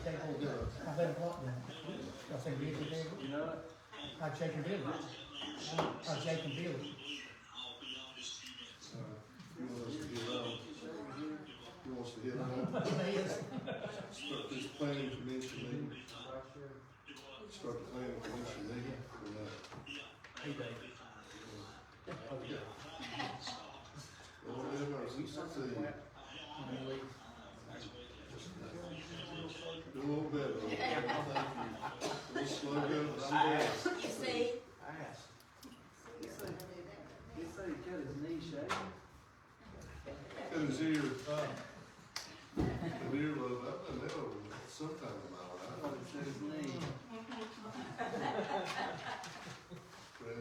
check on the, I bet what then? Y'all think we did it? You know it? I check and bill it. I check and bill it. You want us to get out? You want us to hit out? Yes. Start this planning commission meeting. Start the planning commission meeting for that. Hey, Dave. Okay. Well, whatever, let's see. Do a little better. Thank you. A little slow going, but I'm glad. You see? I asked. He said he cut his knee shaving. Cut his ear, an earlobe. I've done that over sometime in my I life. thought he said his knee. But,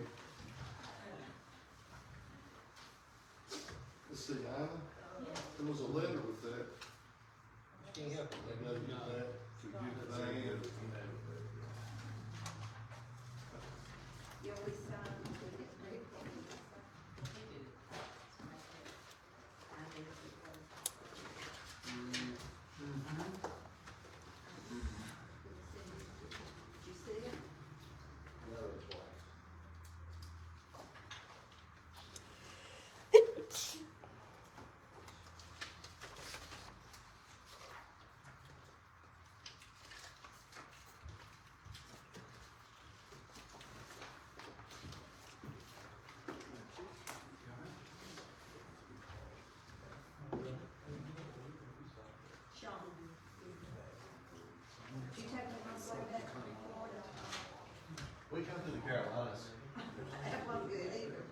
let's see, Anna, there was a letter with that. Can't help it. They gotta get that to give Diane. You always sign with it, right? Did you see it? Sean, did you take me once like that from Florida? We come to the Carolinas. That wasn't good either.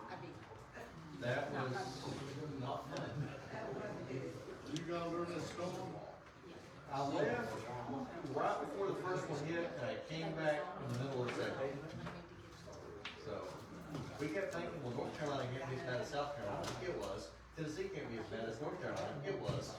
I mean, That was not fun. that wasn't good. You gone during that storm? I left right before the first one hit, and I came back in the middle of the second. So, we kept thinking, well, North Carolina can't be as bad as South Carolina. It was. Tennessee can't be as bad as North Carolina. It was.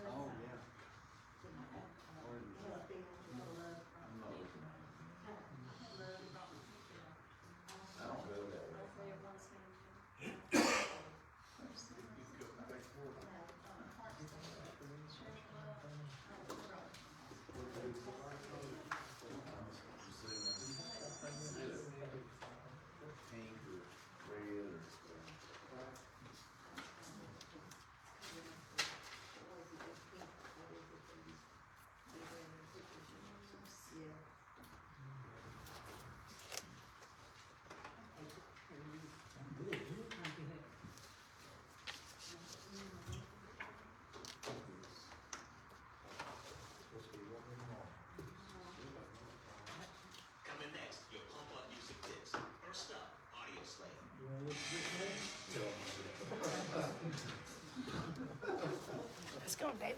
Oh, yeah. I don't go that way. Pink or red or. Coming next, your pop-up music tips. First up, Audio Slave. Let's go, babe.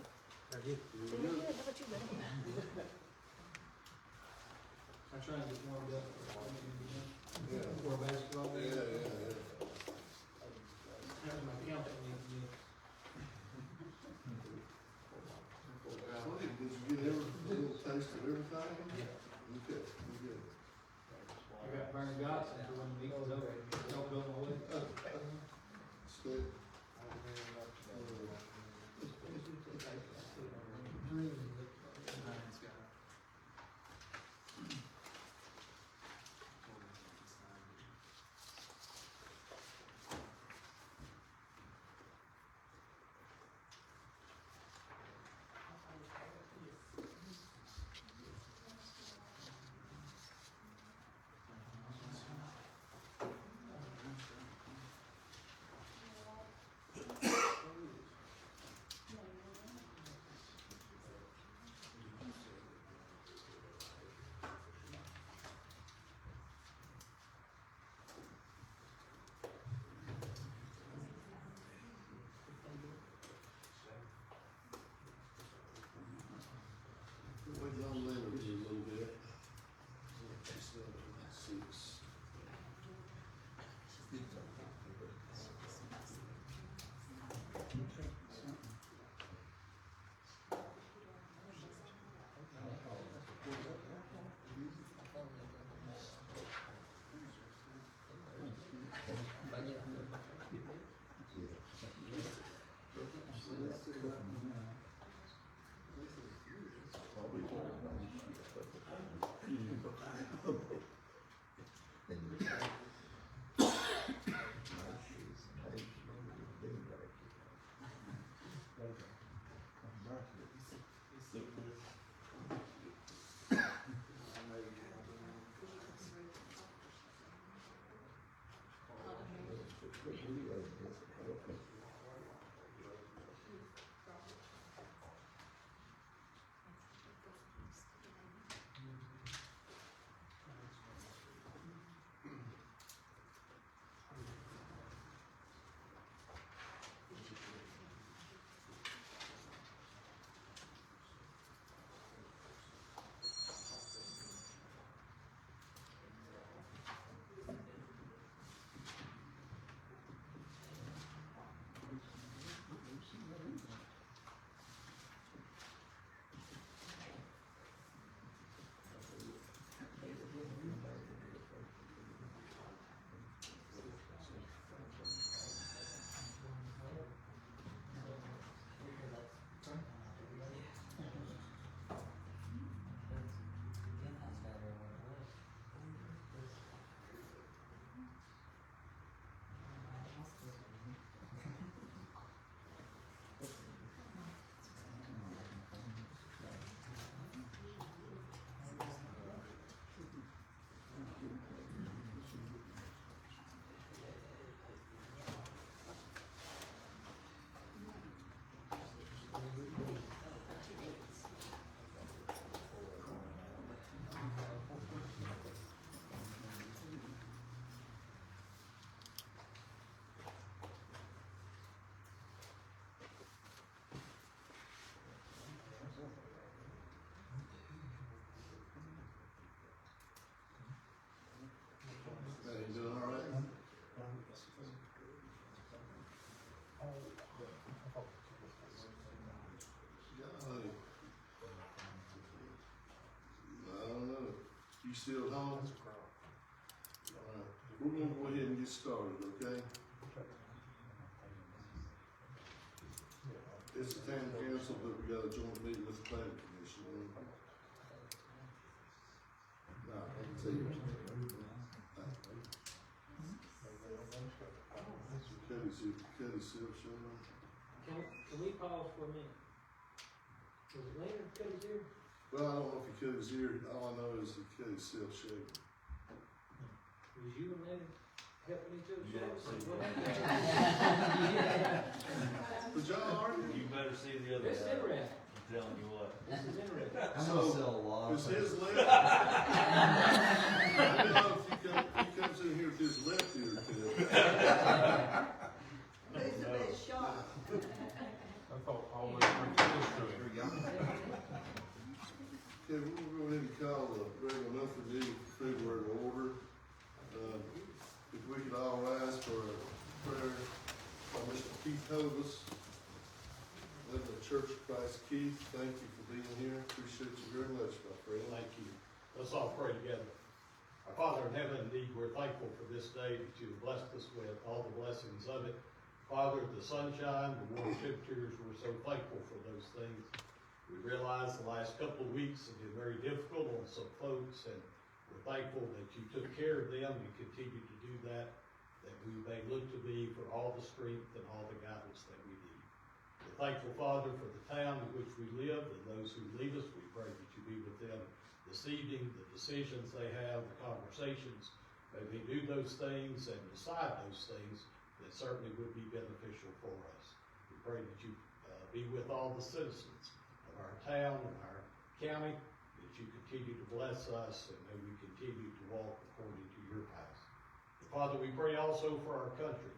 Good. How about you, buddy? I try and get warmed up Yeah. for basketball. Yeah, yeah, yeah. That was my accountant. So did you get every little taste of everything? Yeah. Okay, we good. I got burned guts until when the meeting was over, don't go my way. Stay. Hey, you doing all right? Golly. I don't know. You still at home? All right. We're gonna go ahead and get started, okay? It's the town council, but we got a joint meeting with the planning commission. No, I can tell you. Cuddy Silk Show. Can we pause for a minute? Was it Leonard cut his ear? Well, I don't know if he cut his ear. All I know is he cut his self shaving. Was you and Leonard helping each other? But y'all argue? You better see the other This is guy. interesting. I'm telling you what. This is interesting. I'm gonna sell a lot. It's his left. I know if he comes in here with his left ear cut. Who's the best shot? I thought all this went to him. Okay, we're gonna go ahead and call the regular monthly meeting for February to order. If we could all rise for a prayer by Mr. Keith Hovis. Live in the Church of Christ. Keith, thank you for being here. Appreciate you very much, my friend. Thank you. Let's all pray together. Our Father in heaven, indeed, we're thankful for this day that you have blessed us with, all the blessings of it. Father, the sunshine, the warm temperatures, we're so thankful for those things. We realize the last couple of weeks have been very difficult on some folks, and we're thankful that you took care of them and continue to do that, that we may look to thee for all the strength and all the guidance that we need. We're thankful, Father, for the town in which we live and those who lead us. We pray that you be with them this evening, the decisions they have, the conversations. May they do those things and decide those things that certainly would be beneficial for us. We pray that you be with all the citizens of our town and our county, that you continue to bless us, and may we continue to walk according to your paths. And Father, we pray also for our country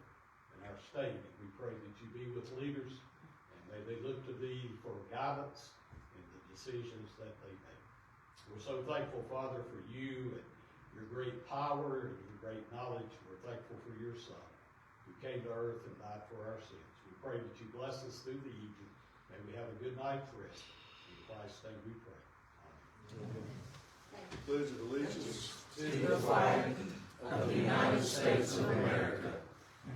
and our state, and we pray that you be with leaders, and may they look to thee for guidance in the decisions that they make. We're so thankful, Father, for you and your great power and your great knowledge. We're thankful for your Son, who came to earth and died for our sins. We pray that you bless us through the evening. May we have a good night's rest. In Christ's name we pray. Amen. Pledge of allegiance. To the flag of the United States of America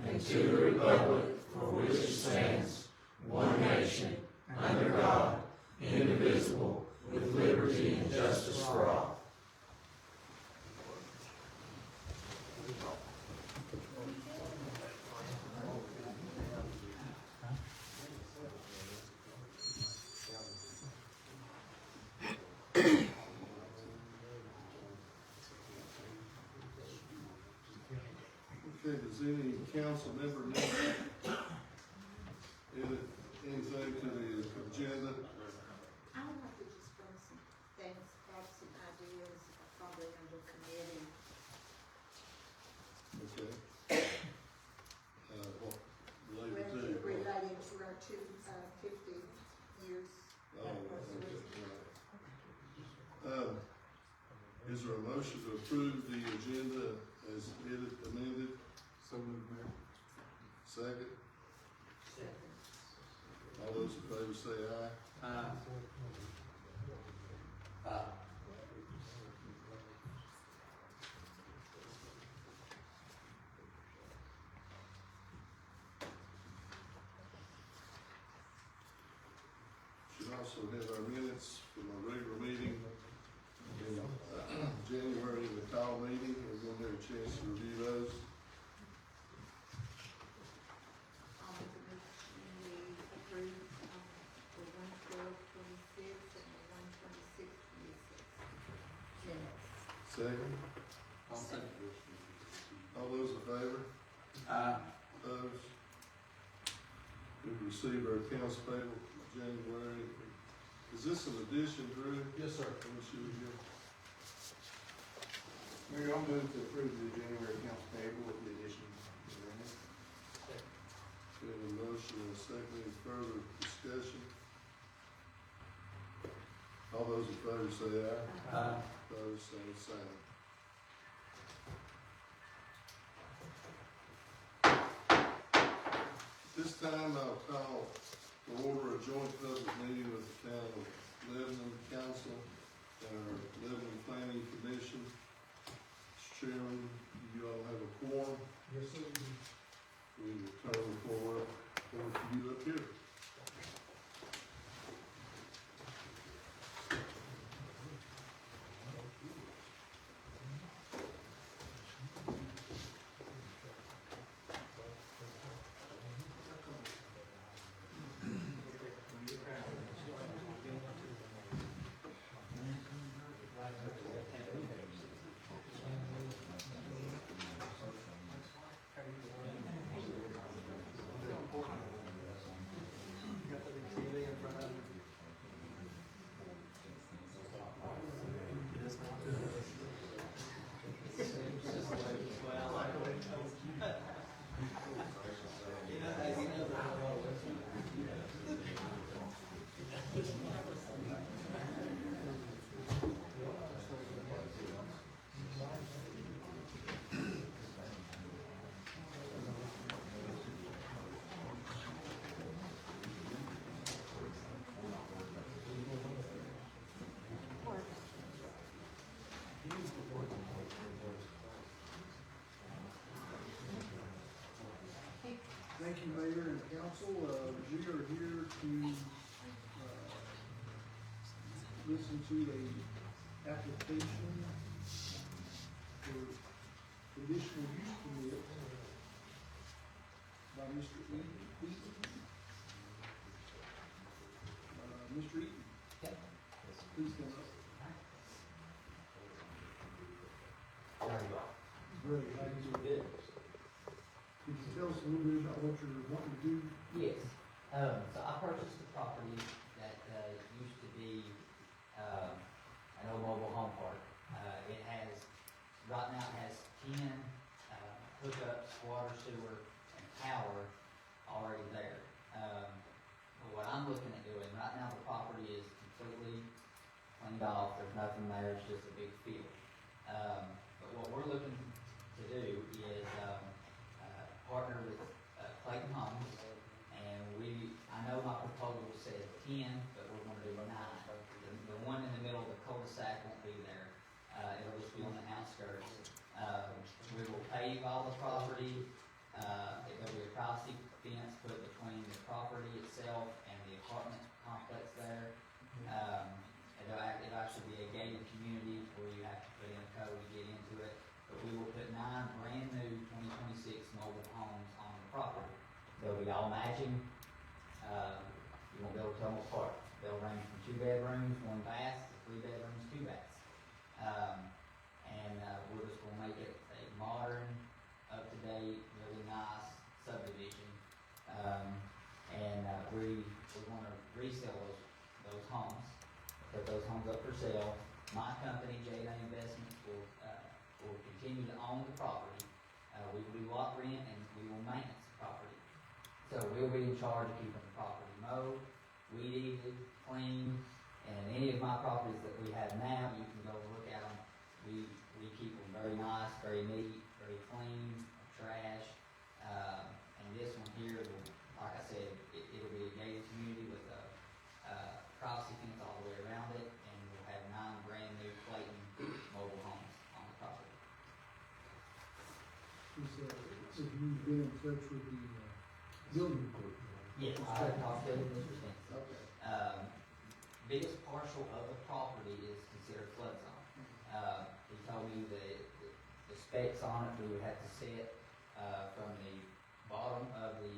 and to the republic for which it stands, one nation, under God, indivisible, with liberty and justice for all. Okay, does any any council member need anything to the agenda? I would like to just bring some things, have some ideas, probably under committee. Okay. What, related to? Related to our 50 years Oh, anniversary. okay. Is there a motion to approve the agenda as amended? So moved, Mayor. Second? Second. All those in favor say aye. Should also have our minutes from our regular meeting in January, the call meeting. Everyone had a chance to review those. I'll make a motion, we approve, the 1/12/26 and the 1/26/26 minutes. Second? I'll second. All those in favor? Opposed? We've received our accounts payable for January. Is this an addition, Drew? Yes, sir. Let me see you. Mayor, I'll move to approve the January accounts payable with the addition. We have a motion and a second. Any further discussion? All those in favor say aye. Opposed, same sign. This time I'll call to order a joint public meeting with the town of Lebanon Council and our Lebanon Planning Commission. Mr. Chairman, you all have a quorum. Yes, sir. We will turn the floor over to you up here. Thank you, Mayor and Council. We are here to, listen to a application for conditional use permit by Mr. Eaton. Mr. Eaton? Please come up. Great, how you doing? Could you tell us a little bit about what you're wanting to do? Yes, so I purchased a property that, used to be, an old mobile home park. It has, right now it has 10, hookups, water, sewer, and power already there. But what I'm looking at doing, right now the property is completely cleaned off, there's nothing there, it's just a big field. But what we're looking to do is, partner with Clayton Homes, and I know my proposal said 10, but we're gonna do 9. The one in the middle of the cul-de-sac won't be there, it'll just be on the outskirts. We will pave all the property, there'll be a privacy fence put between the property itself and the apartment complex there. It'll actually be a gated community where you have to put in a code to get into it. But we will put 9 brand new 2026 mobile homes on the property. They'll be all matching. You won't be able to tell them apart. They'll range from 2 bedrooms, 1 bath, to 3 bedrooms, 2 baths. We're just gonna make it a modern, up-to-date, really nice we wanna resell those homes, put those homes up for sale. My company, J&A Investments, will continue to own the property. We will do lot rent and we will maintenance the property. So we'll be in charge of keeping the property mowed, weed eated, clean, and any of my properties that we have now, you can go look at them. We keep them very nice, very neat, very clean, trash. And this one here will, like I said, it'll be a gated community with a privacy fence all the way around it, and we'll have 9 brand new Clayton mobile homes on the property. Have you been in touch with the, building code? Yes, I talked to Mr. Stinson. Okay. Biggest parcel of the property is considered flood zone. He told me that the specs on it, we would have to set, from the bottom of the,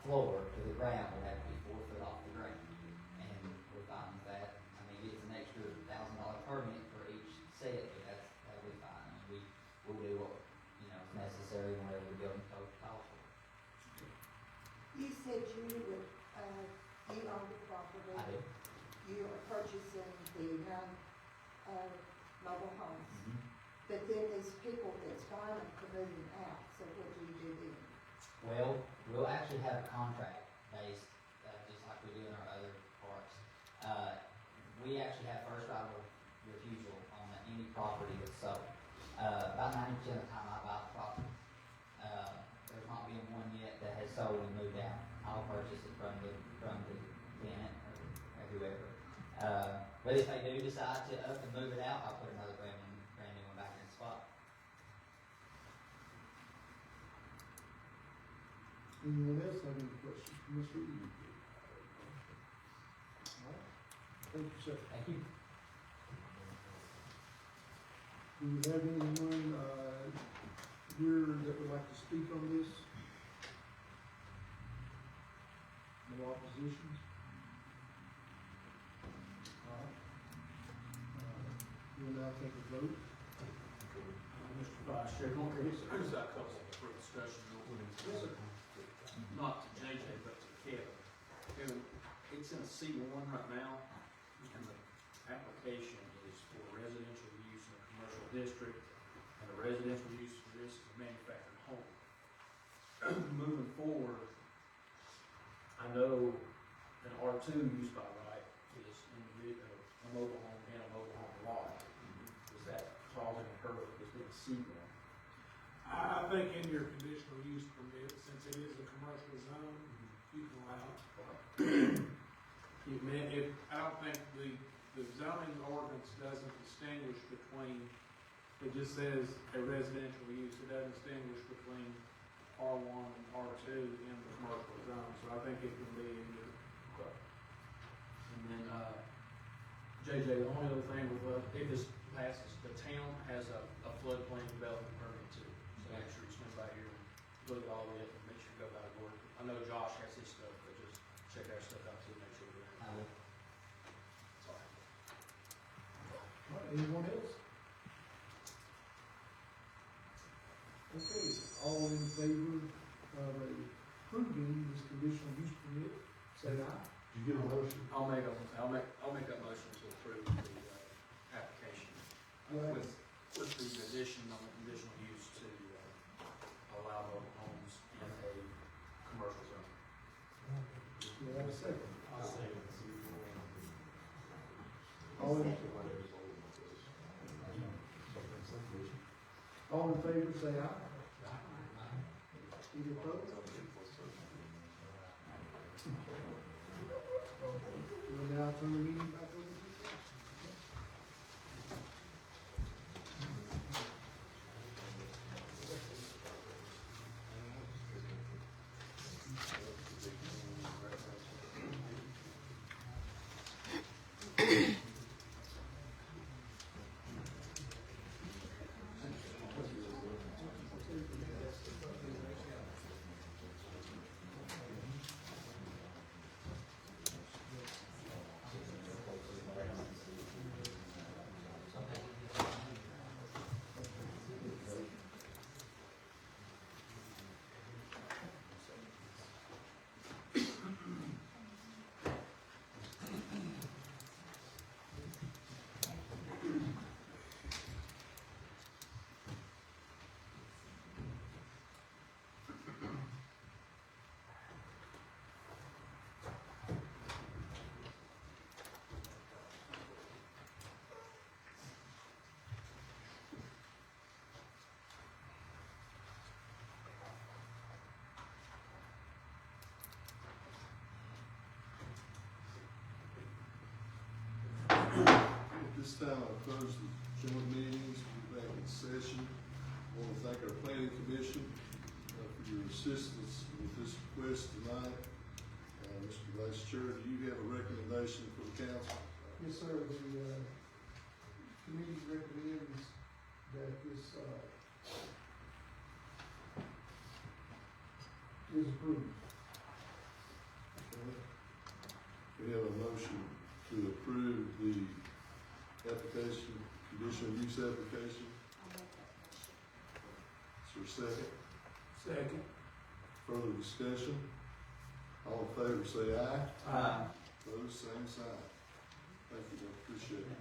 floor to the ground would have to be 4 foot off the ground. And we're fine with that. I mean, it's an extra $1,000 permit for each set, but that'll be fine. I mean, we'll do what, is necessary whenever the building code calls for. You said you would, you own the property. I do. You are purchasing the mobile homes. Mm-hmm. But then there's people that's buying them for moving out, so what do you do then? Well, we'll actually have a contract based, just like we do in our other parks. We actually have first right of refusal on any property that's sold. About 90% of the time I buy the property. There's not been one yet that has sold and moved out. I'll purchase it from the tenant or whoever. But if they do decide to up and move it out, I'll put another brand new one back in the spot. Anyone else have any questions for Mr. Eby? All right. Thank you, sir. Thank you. Do we have anyone, here that would like to speak on this? No oppositions? All right. We'll now take a vote. Mr. Vice Chair, who's that couple for discussion? Yes, sir. Not to JJ, but to Kevin. Kevin, it's in C1 right now, and the application is for residential use in a commercial district, and the residential use for this is a manufactured home. Moving forward, I know an R2 use by right is a mobile home and a mobile home lot. Is that causing a hurdle with the C1? I think in your conditional use permit, since it is a commercial zone, you can allow it. I don't think the zoning ordinance doesn't distinguish between, it just says a residential use, it doesn't distinguish between R1 and R2 in the commercial zone, so I think it can be in your. And then, JJ, the only other thing with, if this passes, the town has a floodplain development permit too. So make sure you swing by here and look at all of it and make sure you go by the board. I know Josh has his stuff, but just check our stuff out too, make sure we're in. I will. That's all. All right, anyone else? Okay, all in favor of approving this conditional use permit, say aye. Did you get a motion? I'll make that motion to approve the, application. Go ahead. With the addition on the conditional use to, allow mobile homes in a commercial zone. Do you have a second? I'll say it. All in favor, say aye. Any opposed? We'll now turn the meeting back over to you. This time I close the joint meetings, we'll be back in session. I want to thank our planning commission for your assistance with this request tonight. Mr. Vice Chair, do you have a recommendation for the council? Yes, sir, the, committee recommends that this, is approved. We have a motion to approve the application, conditional use application. I'll make that motion. Is there a second? Second. Further discussion? All in favor say aye. Aye. Opposed, same sign. Thank you, I appreciate it.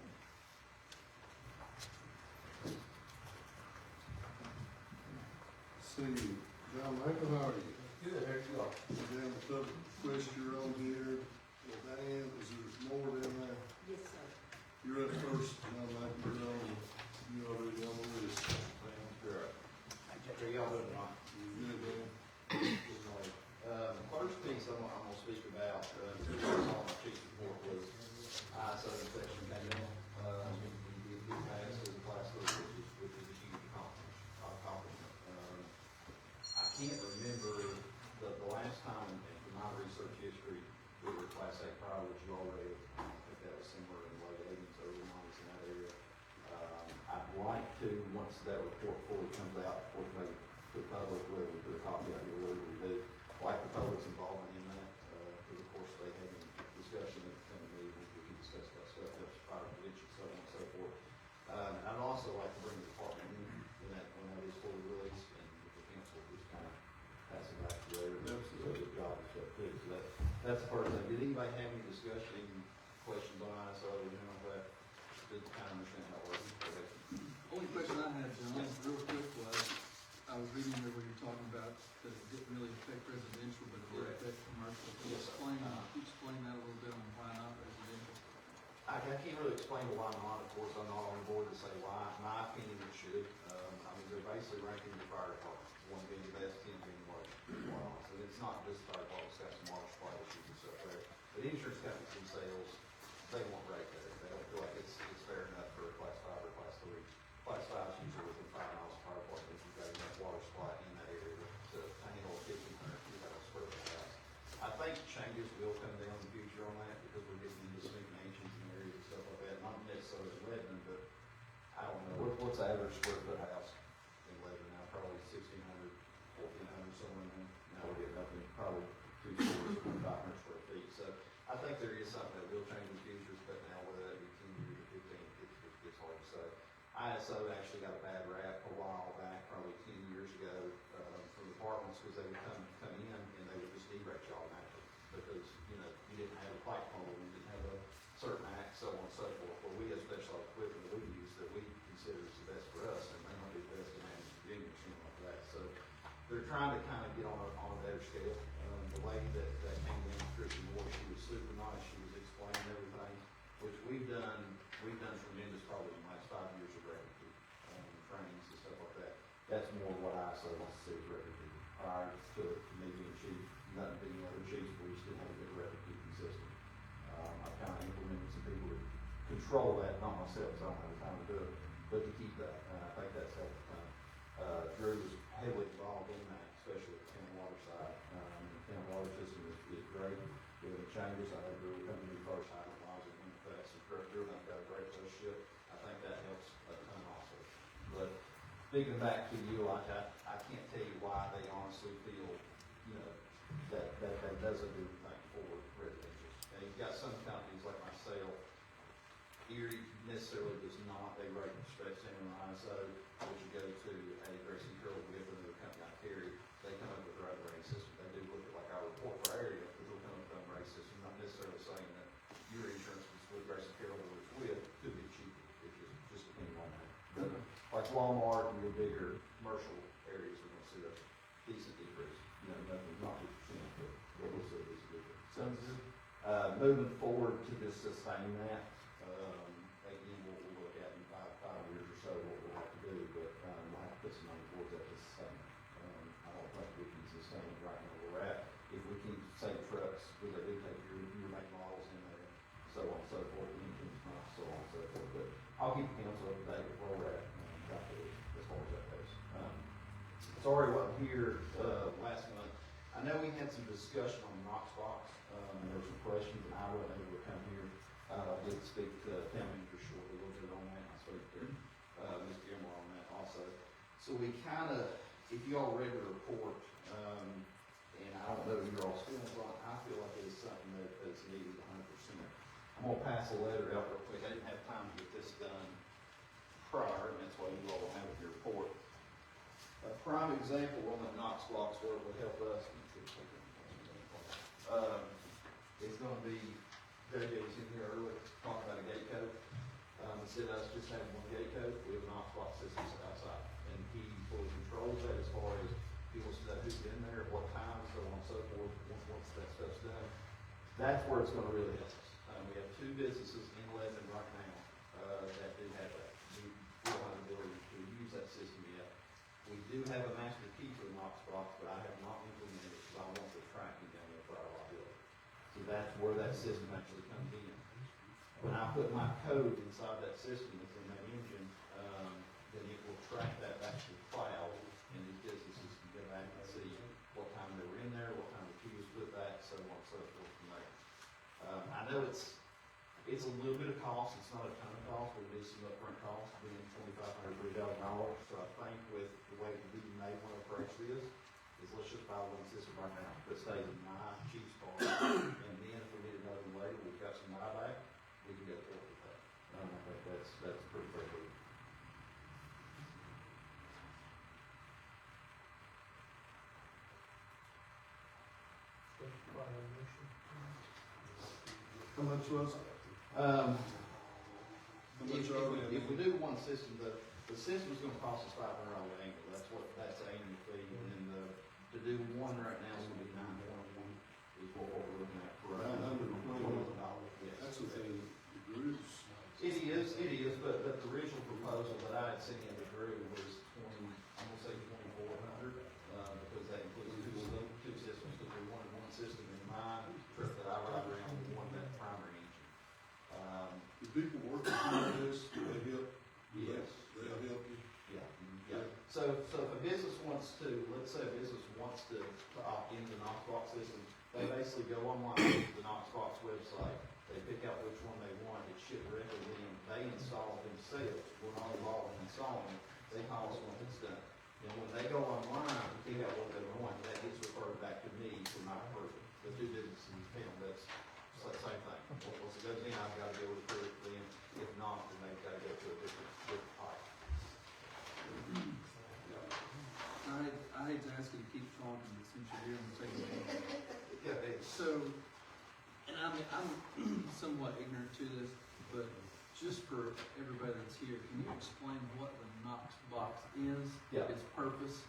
See you. John Michael, how are you? Good, there you go. Down the public request you're on here. Diane, is there more down there? Yes, sir. You're up first, John Michael, you're on, you already on the list. Sure. Are y'all doing right? You good, Dan? First piece I'm gonna speak about, on my chief's report was ISO inspection came in, we did get passed as a class 3, which is a huge accomplishment. I can't remember the last time in my research history, we were class A prior, which you already, I think that was somewhere in the late 80s, early 90s in that area. I'd like to, once that report fully comes out, before we to the public, whether we put a copy out here, whatever we do, like the public's involvement in that, because of course they have any discussion at the coming meeting, we can discuss that stuff, that's fire prevention, so on and so forth. I'd also like to bring the department in that, when that is fully released, and if the council just kind of pass it back to there, so the job is up too, so that's the first thing. Did anybody have any discussion, any questions on ISO, or anything like that? Did kind of understand how it works? Only question I had, John, real quick was, I was reading there where you're talking about that it didn't really affect residential, but it did affect commercial. Can you Yes, sir. explain that a little bit on why not residential? I can't really explain why not, of course, I'm not on board to say why. My opinion, it should. I mean, they're basically ranking the fire departments, 1 being the best, 10 being the worst. And it's not just fire departments, got some water supply issues and stuff there. But insurance companies themselves, they won't rate there. They don't feel like it's fair enough for a class 5 or class 3. Class 5 is usually within 5 miles of fire department, if you've got enough water supply in that area to handle a 1,500 feet out of square foot house. I think changes will come down in the future on that, because we're getting into some mansions and areas and stuff like that, not necessarily in Lebanon, but I don't know, what's the average square foot house in Lebanon now? Probably 1,600, 1,400, somewhere in there. Now we're getting up in probably 2 stories, 2,500 square feet, so I think there is something that will change in the future, but now whether that be 10 years or 15, it's hard to say. ISO actually got a bad rap a while back, probably 10 years ago, from departments, because they would come in and they would just derate you automatically, because, you know, you didn't have a pipe pole, you didn't have a certain act, so on and so forth. Well, we have specialized equipment that we use that we consider is the best for us, and may not be the best in Virginia or something like that. So they're trying to kind of get on a better scale. The lady that came in, Christian Moore, she was super nice, she was explaining everything, which we've done tremendous probably in the last 5 years of record keeping, trainings and stuff like that. That's more what ISO wants to see is record keeping. Prior to me being chief, nothing being other chiefs, we just didn't have a good record keeping system. I've kind of implemented some people to control that, not myself, because I don't have the time to do it, but to keep that, and I think that's helped. Drew was heavily involved in that, especially with the county water side. The county water system is great. With the changes, I had Drew come to me first, I don't know, I was in the past, so Drew and I've got a great relationship. I think that helps a ton also. But speaking back to you, I can't tell you why they honestly feel, you know, that doesn't do anything for residential. And you've got some companies like myself, Erie necessarily does not, they rate the spec center on ISO, but you go to a Gracie Curl with another company I carry, they come up with their own rating system. They do look at like our report for area, but they'll come up with their own rating system, not necessarily saying that your insurance was with Gracie Curl or was with, could be cheaper, it just depends on that. But like Walmart and your bigger commercial areas are gonna see a decent decrease, you know, nothing, not 2%, but we'll see a decent decrease. Sounds good. Moving forward to just sustain that, again, what we'll look at in 5 years or so, what we'll have to do, but, we'll have to put some money towards that to sustain it. I don't think we can sustain it right now where we're at. If we keep, say, trucks, we do take your make models in there, so on and so forth, engines, not so on and so forth, but I'll keep the council up to date with where we're at, as far as that goes. Sorry, wasn't here, last month. I know we had some discussion on Knox box, and there were some questions, and I wasn't able to come here. I did speak to town manager shortly, a little bit on that, I spoke to, Ms. Gilmore on that also. So we kinda, if you all read the report, and I don't know your all's feelings on it, I feel like it's something that's needed 100%. I'm gonna pass a letter out real quick. I didn't have time to get this done prior, and that's why you all have it in your report. A prime example on the Knox box where it would help us, is gonna be, JJ was in here earlier, talking about a gate code. Instead of us just having one gate code, we have a Knox box system outside. And he fully controls that as far as he wants to know who's in there, at what time, so on and so forth, once that stuff's done. That's where it's gonna really help us. We have 2 businesses in Lebanon right now, that do have that. We don't have the ability to use that system yet. We do have a master key for the Knox box, but I have not implemented it because I want the tracking down there for our liability. So that's where that system actually comes in. When I put my code inside that system that's in that engine, then it will track that back to the cloud, and these businesses can go back and see what time they were in there, what time the key was put back, so on and so forth from there. I know it's a little bit of cost, it's not a ton of cost, but it is some upfront cost, being $2,500, $3,000. So I think with the way we may want to approach this, is let's just buy one system right now, that stays in my chief's part, and then if we need another one later, we've got some buyback, we can go forward with that. I think that's pretty fair. How much was it? If we do one system, the system's gonna cost us $500 annually, that's the annual fee, and then to do one right now is gonna be $921, is what we're looking at for $921. Yes. That's within the groups. It is, but the original proposal that I had seen in the group was I'm gonna say 2,400, because that includes two systems, because we wanted one system in mind, trip that I ride around with one that primary engine. The people working on this, do they help? Yes. They'll help you? Yeah. So if a business wants to, let's say a business wants to opt into the Knox box system, they basically go online to the Knox box website, they pick out which one they want, it's shipped directly to them, they install it themselves, we're not involved in installing it, they call us when it's done. And when they go online to pick out what they want, that gets referred back to me for my approval. The 2 businesses in town, that's the same thing. Once it goes in, I've got to be able to approve it then, if not, then they've got to go to a different type. I hate to ask you to keep talking, but since you're here, I'm taking it. Yeah, So, and I'm somewhat ignorant to this, but just for everybody that's here, can you explain what the Knox box is? Yeah. Its purpose?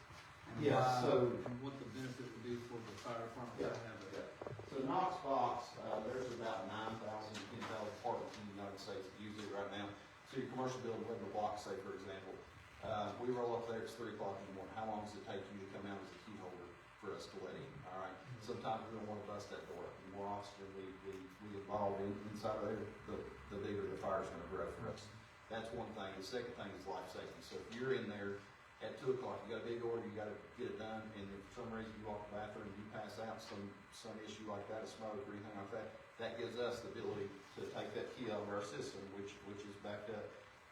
And Yeah, why, and what the benefit would be for the fire department to have it? So Knox box, there's about 9,000 to 10,000 apartments in the United States that use it right now. So your commercial building, whether the block, say for example, we roll up there, it's 3 o'clock in the morning. How long does it take you to come out as a key holder for us to let in? All right. Sometimes we don't want to bust that door up. The more often we involve inside of there, the bigger the fire's going to grow for us. That's one thing. The second thing is life safety. So if you're in there at 2 o'clock, you got a big order, you got to get it done, and if for some reason you walk the bathroom, you pass out, some issue like that, a smoke or anything like that, that gives us the ability to take that key out of our system, which is backed up,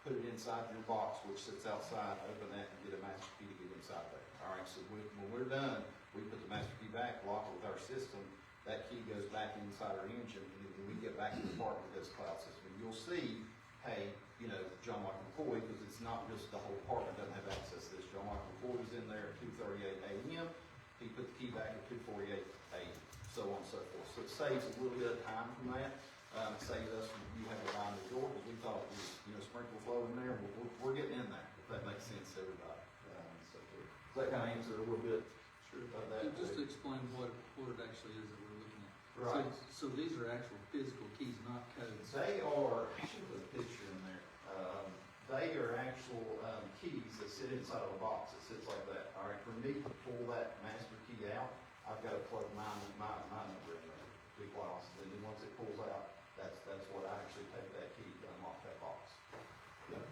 put it inside your box, which sits outside, open that, and get a master key to get inside there. All right, so when we're done, we put the master key back, lock it with our system, that key goes back inside our engine, and then we get back to the apartment with this cloud system. And you'll see, hey, you know, John Michael McCoy, because it's not just the whole apartment doesn't have access to this. John Michael McCoy was in there at 2:38 a.m. He put the key back at 2:48 a.m. So on and so forth. So it saves a little bit of time from that. It saves us from you having to line the door because we thought it was, you know, sprinkler flow in there. We're getting in there, if that makes sense to everybody. So does that kind of answer a little bit? Sure about that. Just to explain what it actually is that we're looking at. Right. So these are actual physical keys, not codes. They are, I should put a picture in there. They are actual keys that sit inside of a box that sits like that. All right, for me to pull that master key out, I've got to plug my number in there, to be quite honest. And then once it pulls out, that's what I actually take that key to unlock that box. Yeah.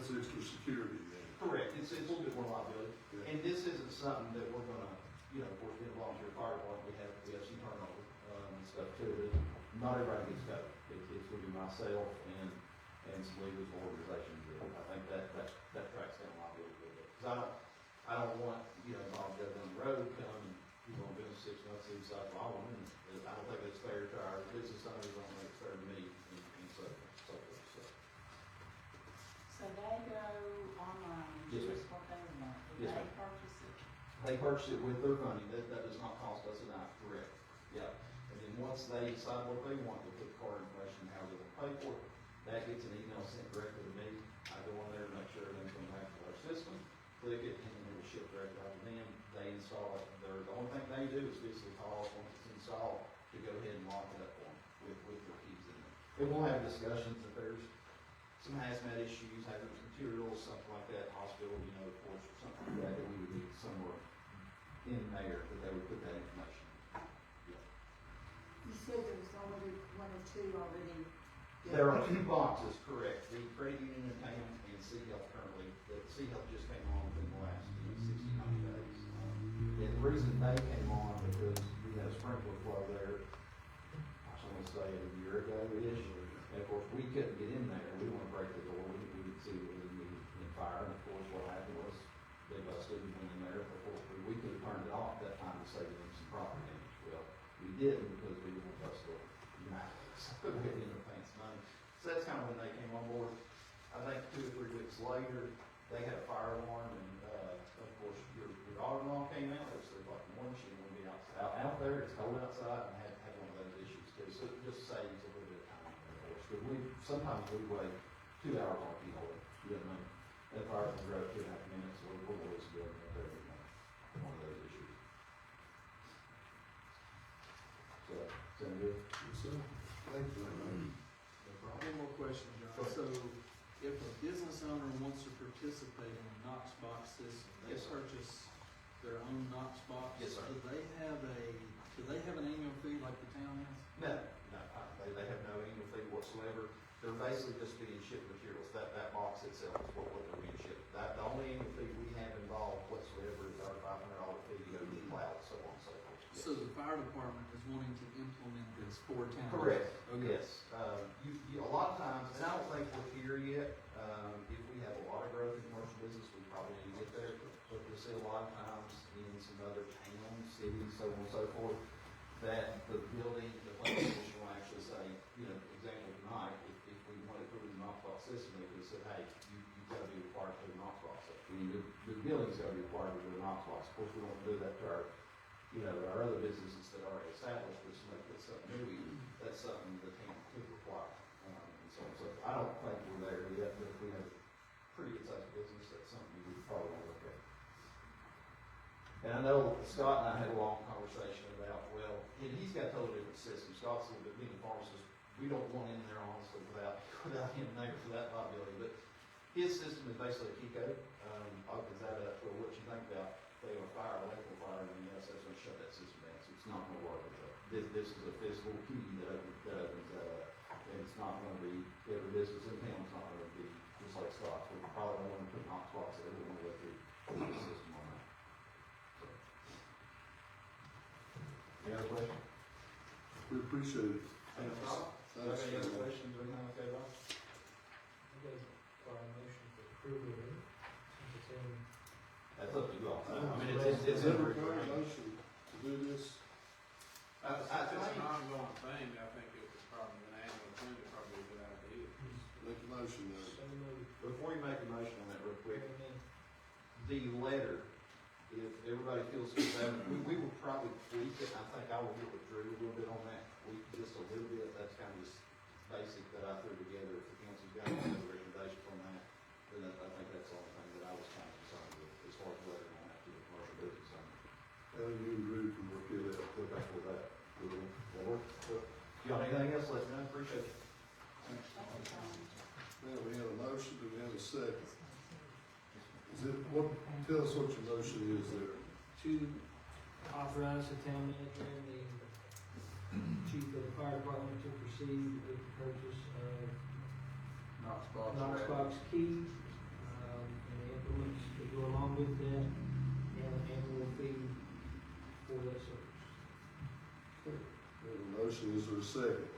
That's extra security then. Correct, it's a little bit more liability, Yeah. and this isn't something that we're gonna, you know, we're in a volunteer fire department, we have some turnover, and stuff too, but not everybody gets covered. It's gonna be myself and some legal organizations, that I think that tracks down liability a little bit. Cause I don't want, you know, Bob go down the road, come and, you know, been 6 months, he decides, well, I want in. I don't think it's fair to our business owners, I don't think it's fair to me, and so forth, so. So they go online, Yes, ma'am. just what they want, do Yes, they ma'am. purchase it? They purchase it with their funding, that does not cost us a dime, correct? Yeah, and then once they decide what they want, they put the card information, how they're gonna pay for it, that gets an email sent directly to me. I go on there and make sure everything's going back to our system, click it, and then it'll ship directly out to them. They install it, the only thing they do is basically call us once it's installed to go ahead and lock it up for them with their keys in there. And we'll have discussions if there's some hazmat issues, hazardous materials, something like that, hospital, you know, of course, or something like that, that we would need somewhere in there that they would put that information. Yeah. You said there was only one or two already. There are 2 boxes, correct. The credit union in town and City Health currently, the City Health just came on within the last 60, 90 days. And the reason they came on because we had a sprinkler flow there, I was gonna say a year ago-ish. And of course, we couldn't get in there. We wanna break the door. We didn't see what we needed in fire. And of course, what happened was they busted and went in there. Of course, we could have turned it off that time to save them some property damage. Well, we didn't because we didn't bust the united. So we ended up paying some money. So that's kind of when they came on board. I think 2 or 3 weeks later, they had a fire alarm, and of course, your daughter-in-law came out. It was 3 o'clock in the morning. She didn't want to be out there. It's cold outside, and had one of those issues too. So it just saves a little bit of time, of course. But sometimes we wait 2 hours on keyhole. You know, that fire can grow 2.5 minutes, or we'll lose the building up every night. One of those issues. So, sound good? Yes, sir. Thank you. No problem. One more question, John. So if a business owner wants to participate in the Knox box system, they Yes, sir. purchase their own Knox box? Yes, sir. Do they have an annual fee like the town has? No, they have no annual fee whatsoever. They're basically just being shipped materials. That box itself is what they're being shipped. The only annual fee we have involved whatsoever is our $500 fee to go to the cloud, so on and so forth. Yes. So the fire department is wanting to implement this for town? Correct, Okay. yes. A lot of times, and I don't think we're here yet, if we have a lot of growth in commercial business, we probably need to get there. But you'll see a lot of times in some other towns, cities, so on and so forth, that the building, the planning commission will actually say, you know, example tonight, if we wanted to put in the Knox box system, they could have said, hey, you've got to be required to put a Knox box up. The building's got to be required to do a Knox box. Of course, we don't do that to our, you know, our other businesses that are already established, but somebody puts something new in, that's something the town could require. And so I don't think we're there yet, but if we have a pretty good sized business, that's something we would probably want to look at. And I know Scott and I had a long conversation about, well, and he's got a totally different system. Scott's a little bit, being a pharmacist, we don't want in there honestly without him there for that liability. But his system is basically a key code. Opens that up for what you think about, say, a fire, electrical fire, and else that's going to shut that system down. So it's not going to work. This is a physical key that opens that up. And it's not going to be, every business in town is not going to be just like Scott's. We probably don't want to put Knox box there. We want to go through the system on that. So. Any other questions? We appreciate it. Any other questions or anything like that, Bob? Okay, our motion for approval of it, since it's in. That's up to you all. I mean, Does it's that in require a motion to do this? If it's an ongoing thing, I think it was probably an annual thing, it'd probably be a good idea. Make a motion then. So moved. Before you make a motion on that real quick, the letter, if everybody feels good about it, we will probably tweak it. I think I will get with Drew a little bit on that, tweak just a little bit. That's kind of just basic that I threw together. If the council's got any other recommendations on that, then I think that's the only thing that I was kind of concerned with as far as letter on that to the commercial business owner. And you and Drew can work it out. Go back with that. That work? Y'all have anything else? Let me know. Appreciate it. Now, we have a motion, do we have a second? Is it, tell us what your motion is there. To authorize the town manager and the chief of the fire department to proceed with the purchase of Knox box. Knox box key implements to go along with that, and an annual fee for that service. We have a motion, is there a second?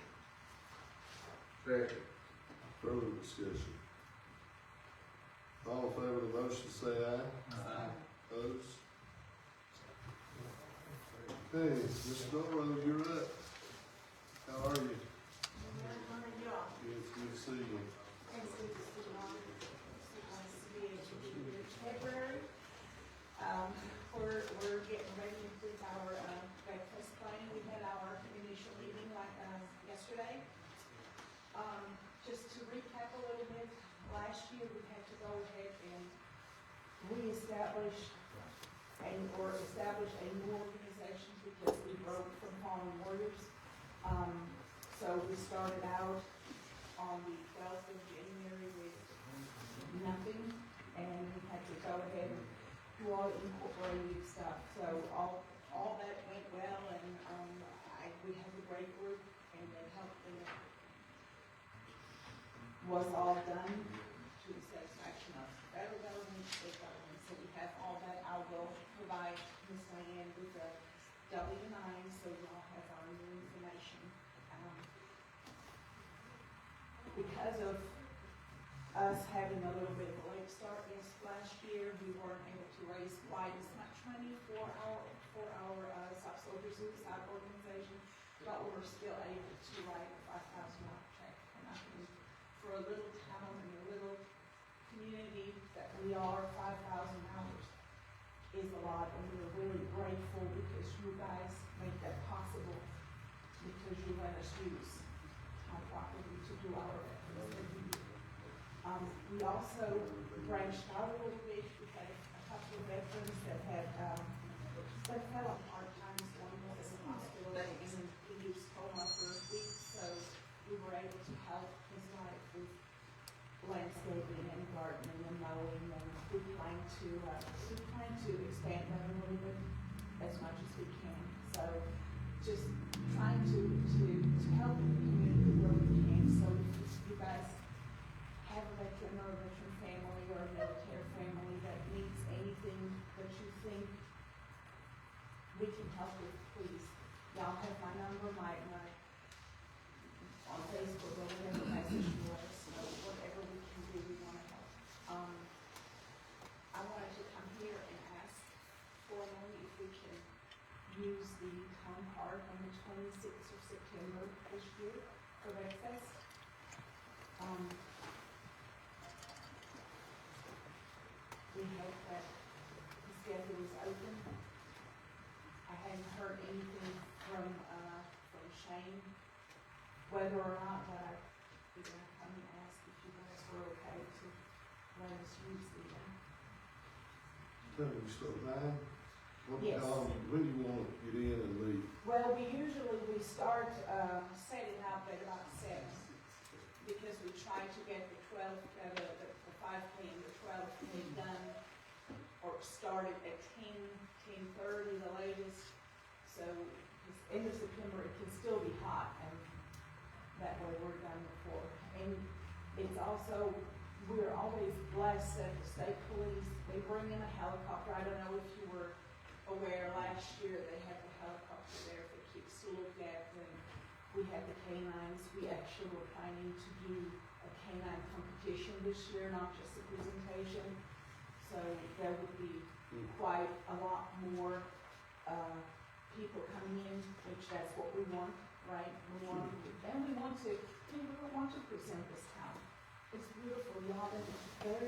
Second. Further discussion? All in favor of the motion, say aye. Aye. Opposed? Okay, Ms. Doro, you're up. How are you? It's good to see you. February. We're getting ready with our, breakfast plan. We had our initial meeting yesterday. Just to recap a little bit, last year we had to go ahead and establish a new organization because we broke from Fallen Warriors. So we started out on the 12th of January with nothing, and we had to go ahead and do all the incorporated stuff. So all that went well, and we had a great group, and they helped me. Was all done to the satisfaction of federal government, state government. So we have all that. I will provide Ms. Diane with a W-9, so you all have our new information. Because of us having a little bit of a late start last year, we weren't able to raise quite as much money for our Soft Soldier Suicide Organization, but we're still able to write a $5,000 check. And I think for a little town and a little community that we are, $5,000 is a lot, and we're really grateful because you guys make that possible, because you let us use our property to do our veterans. We also branched out a little bit. We had a couple of veterans that that fell on hard times. One was in the hospital and he used coma for weeks, so we were able to help his wife with landscaping and gardening and mowing, and we plan to expand that a little bit as much as we can. So just trying to help the community where we can. So if you guys have a veteran or a veteran family or a military family that needs anything that you think we can help with, please. Y'all have my number, my on Facebook or whatever, message me, let us know whatever we can do, we want to help. I wanted to come here and ask formally if we can use the town park on the 26th of September this year for breakfast. We hope that the schedule is open. I hadn't heard anything from Shane, whether or not, but I was going to come and ask if you guys were okay to let us use the Tell me, you start 9? Yes. When do you want to get in and leave? Well, we start setting up at about 7, because we try to get the 5K and the 12K done or started at 10:30 the latest. So end of September it can still be hot, and that way we're done before. And it's also, we're always blessed that the state police, they bring in a helicopter. I don't know if you were aware, last year they had the helicopter there for kids to look at, and we had the canines. We actually were planning to do a canine competition this year, not just a presentation. So there would be quite a lot more people coming in, which that's what we want, right? We want to present this town. It's beautiful. Y'all did a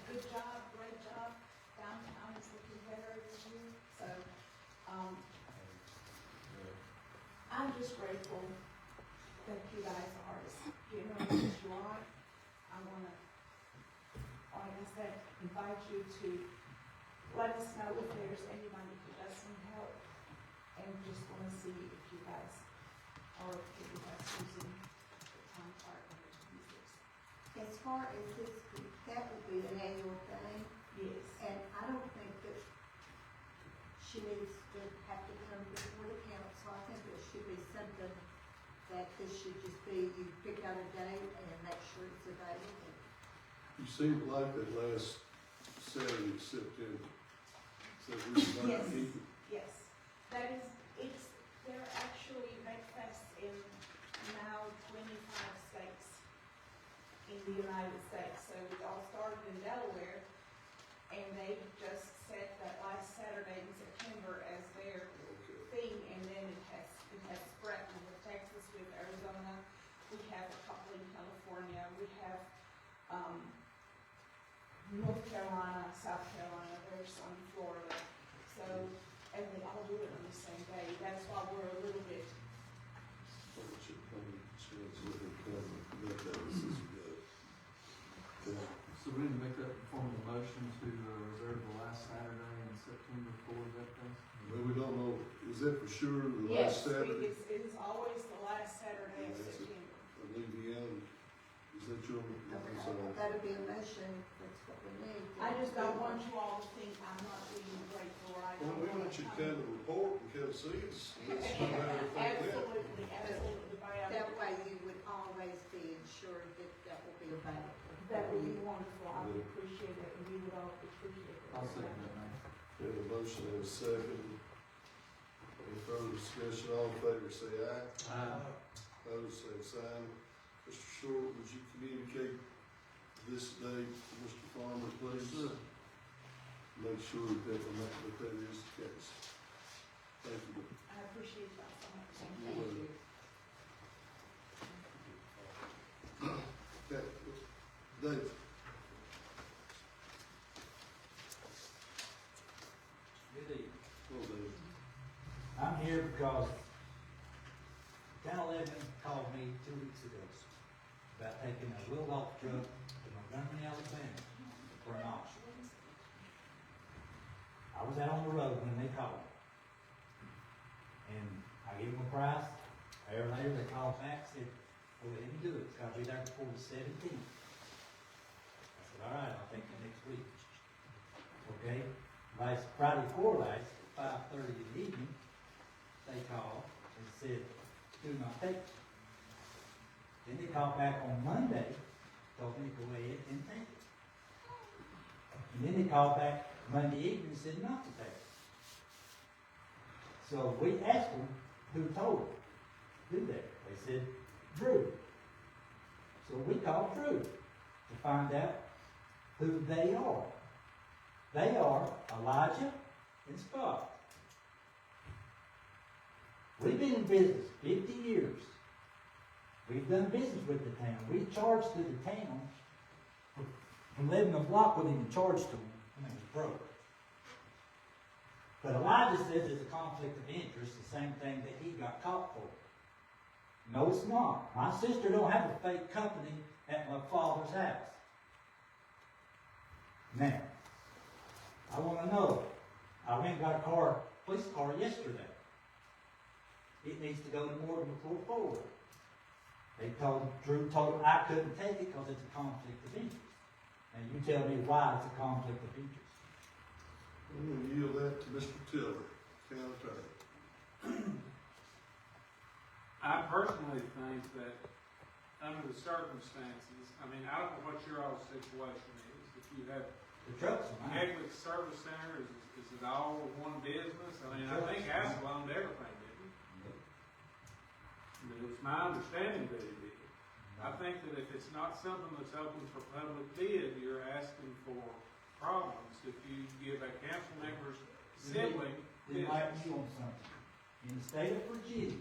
good job, great job. Downtown is looking better this year. So I'm just grateful that you guys are as generous as you are. I want to, like I said, invite you to let us know if there's anybody who does some help, and just want to see if you guys are okay with us using the town park on the 26th. As far as this, that would be an annual thing. Yes. And I don't think that she needs to have to come before the council. I think it should be something that this should just be, you pick out a date and make sure it's available. You seemed like that last Saturday, September. So we can Yes. keep it. Yes, that is, they're actually make fests in now 25 states in the United States. So it all started in Delaware, and they just set that last Saturday in September as their thing, and then it has spread with Texas, with Arizona. We have a couple in California. We have North Carolina, South Carolina. There's some in Florida. So, and they all do it on the same day. That's why we're a little bit. So we need to make that formal motion to reserve the last Saturday in September for that fest? But we don't know, is that for sure the last Saturday? It is always the last Saturday of Yeah, that's it. September. Louisiana, is that your, I'm sorry. That'll be a motion, that's what we need. I just don't want you all to think I'm not being grateful, right? Well, we want you to kind of report and kind of see us. Let's find out everything there. Absolutely, ma'am. That way you would always be ensured that that will be available. That would be wonderful. I would appreciate it, and we would all appreciate it. I'll second that, Mayor. We have a motion and a second. Any further discussion, all in favor, say aye. Aye. Opposed, same sign. Mr. Short, would you communicate this date to Mr. Farmer, please? Sure. Make sure that that is the case. Thank you. I appreciate that so much. You're welcome. Okay, David. Good evening. Hello, David. I'm here because Town 11 called me 2 weeks ago about taking a wheel off truck to Montgomery, Alabama for an auction. I was out on the road when they called. And I gave them a price. An hour later, they called back, said, "Well, let me do it. It's got to be there before the 17th. I said, "All right, I'll take you next week." Okay? Last Friday before last, at 5:30 in the evening, they called and said, "Do not take it." Then they called back on Monday, told me to go ahead and take it. And then they called back Monday evening and said not to take it. So we asked them who told them to do that. They said, Drew. So we called Drew to find out who they are. They are Elijah and Scott. We've been in business 50 years. We've done business with the town. We charged to the town from living a block with him and charged to him. I mean, it's broke. But Elijah says it's a conflict of interest, the same thing that he got caught for. No, it's not. My sister don't have a fake company at my father's house. Now, I want to know. I went and got a police car yesterday. It needs to go to Morgan before forward. Drew told him I couldn't take it because it's a conflict of interest. And you tell me why it's a conflict of interest. I'm going to yield that to Mr. Tiller, County Attorney. I personally think that under the circumstances, I mean, I don't know what your all's situation is. If you have The trucks are mine. Egley Service Center, is it all one business? I mean, I think Hassel owned everything, didn't he? But it was my understanding that he did. I think that if it's not something that's open for public bid, you're asking for problems. If you give a council member's sibling Then like you on something. In the state of Virginia,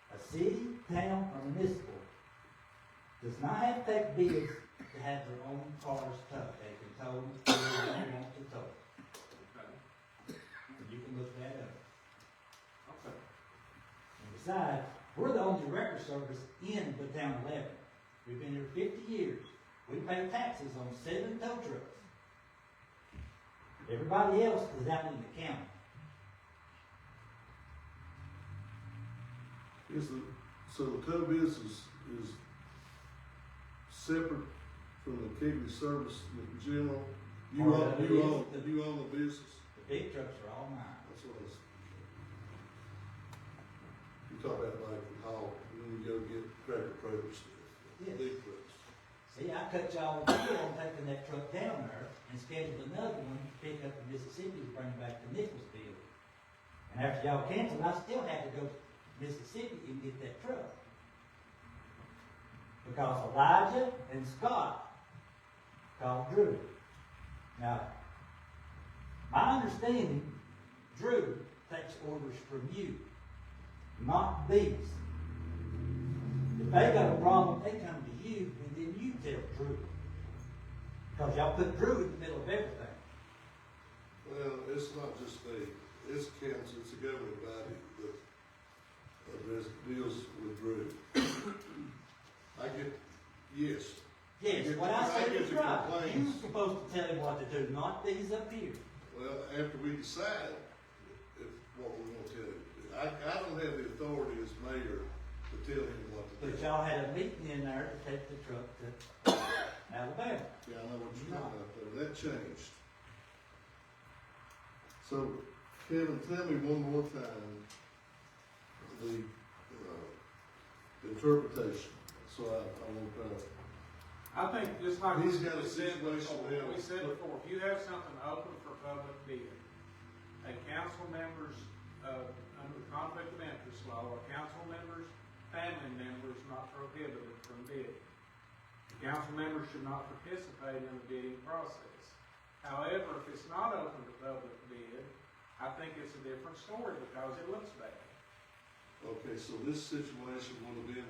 a city, town, or municipal does not have to take bids to have their own cars towed. They can tow them wherever they want to tow. Okay. And you can look that up. Okay. And besides, we're the only record service in the town of Lebanon. We've been here 50 years. We pay taxes on 7 tow trucks. Everybody else is out in the county. So the tow business is separate from the Kegley service in general? You own the business? The big trucks are all mine. That's what it's. You talk about like how, when you go get tractor trailers, Yes. big trucks. See, I cut y'all a deal on taking that truck down there and scheduled another one to pick up in Mississippi to bring back to Nicholsville. And after y'all canceled, I still had to go to Mississippi and get that truck. Because Elijah and Scott called Drew. Now, my understanding, Drew takes orders from you, not these. If they got a problem, they come to you, and then you tell Drew. Because y'all put Drew in the middle of everything. Well, it's not just me, it's council, it's a government body that deals with Drew. I get, yes. Yes, what I said get is the right. complaints. You're supposed to tell him what to do, not these up here. Well, after we decide if what we want to tell him to do. I don't have the authority as mayor to tell him what to do. But y'all had a meeting in there to take the truck to Alabama. Yeah, I know what you're talking about there, that changed. So, Kevin, tell me one more time the interpretation, so I won't, I think just like He's got a we said situation before, now. we said before, if you have something open for public bid, a council member's, under the conflict of interest law, a council member's family member is not prohibited from bidding. Council members should not participate in the bidding process. However, if it's not open to public bid, I think it's a different story because it looks bad. okay, so this situation would have been,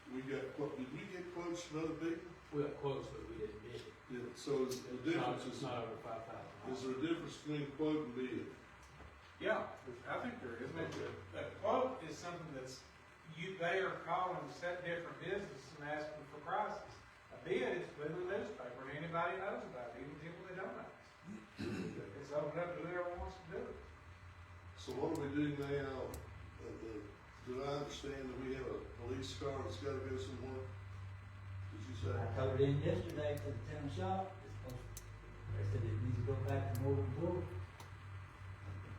did we get quotes from other people? We got quotes, but we didn't bid it. Yeah, so is the difference It's not over $5,000. is there a difference between quote and bid? Yeah, I think there is. A quote is something that's, they are calling to set different businesses and asking for prices. A bid is put in the newspaper and anybody knows about it, even people that don't know. It's open up to whoever wants to do it. So what do we do now? Do I understand that we have a police car that's gotta go somewhere? Did you say? I told him yesterday to the town shop, they said it needs to go back to Morgan Bull.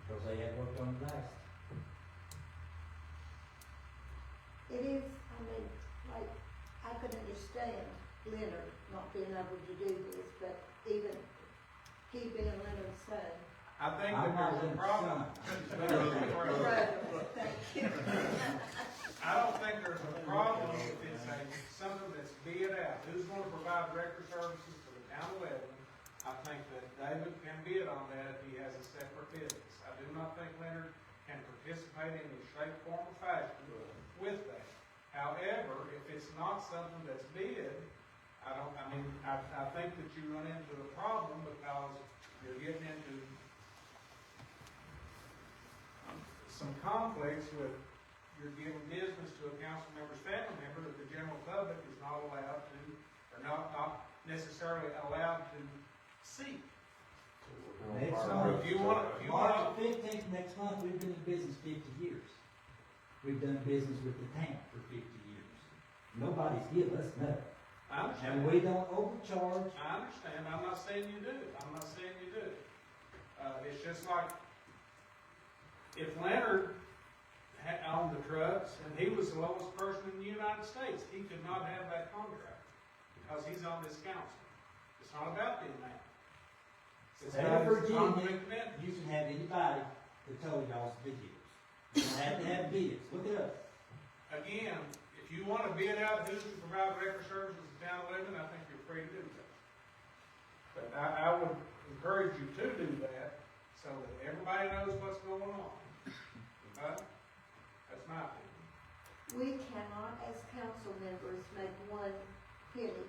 Because they had worked on it last. It is, I mean, like, I could understand Leonard not being able to do this, but even he being Leonard's son. I think I'm that not there's a Leonard's problem. Brother, thank you. I don't think there's a problem if it's something that's bid out. Who's gonna provide record services for the town of Lebanon? I think that David can bid on that if he has a separate business. I do not think Leonard can participate in any shape, form, or fashion with that. However, if it's not something that's bid, I think that you run into a problem because you're getting into some conflicts with, you're giving business to a council member's family member that the general public is not allowed to, or not necessarily allowed to seek. Next So month, if you want, March 15th, next month, we've been in business 50 years. We've done business with the town for 50 years. Nobody's give us nothing. I understand. And we don't overcharge. I understand, I'm not saying you do, it's just like, if Leonard owned the trucks, and he was the lowest person in the United States, he could not have that contract, because he's on this council. It's not about the amount. It's State about of his Virginia, conflict of interest. you can have anybody that told y'all's videos. You don't have to have bids. Look it up. Again, if you want to bid out who can provide record services in the town of Lebanon, I think you're free to do that. But I would encourage you to do that, so that everybody knows what's going on. Okay? That's my opinion. We cannot, as council members, make one penny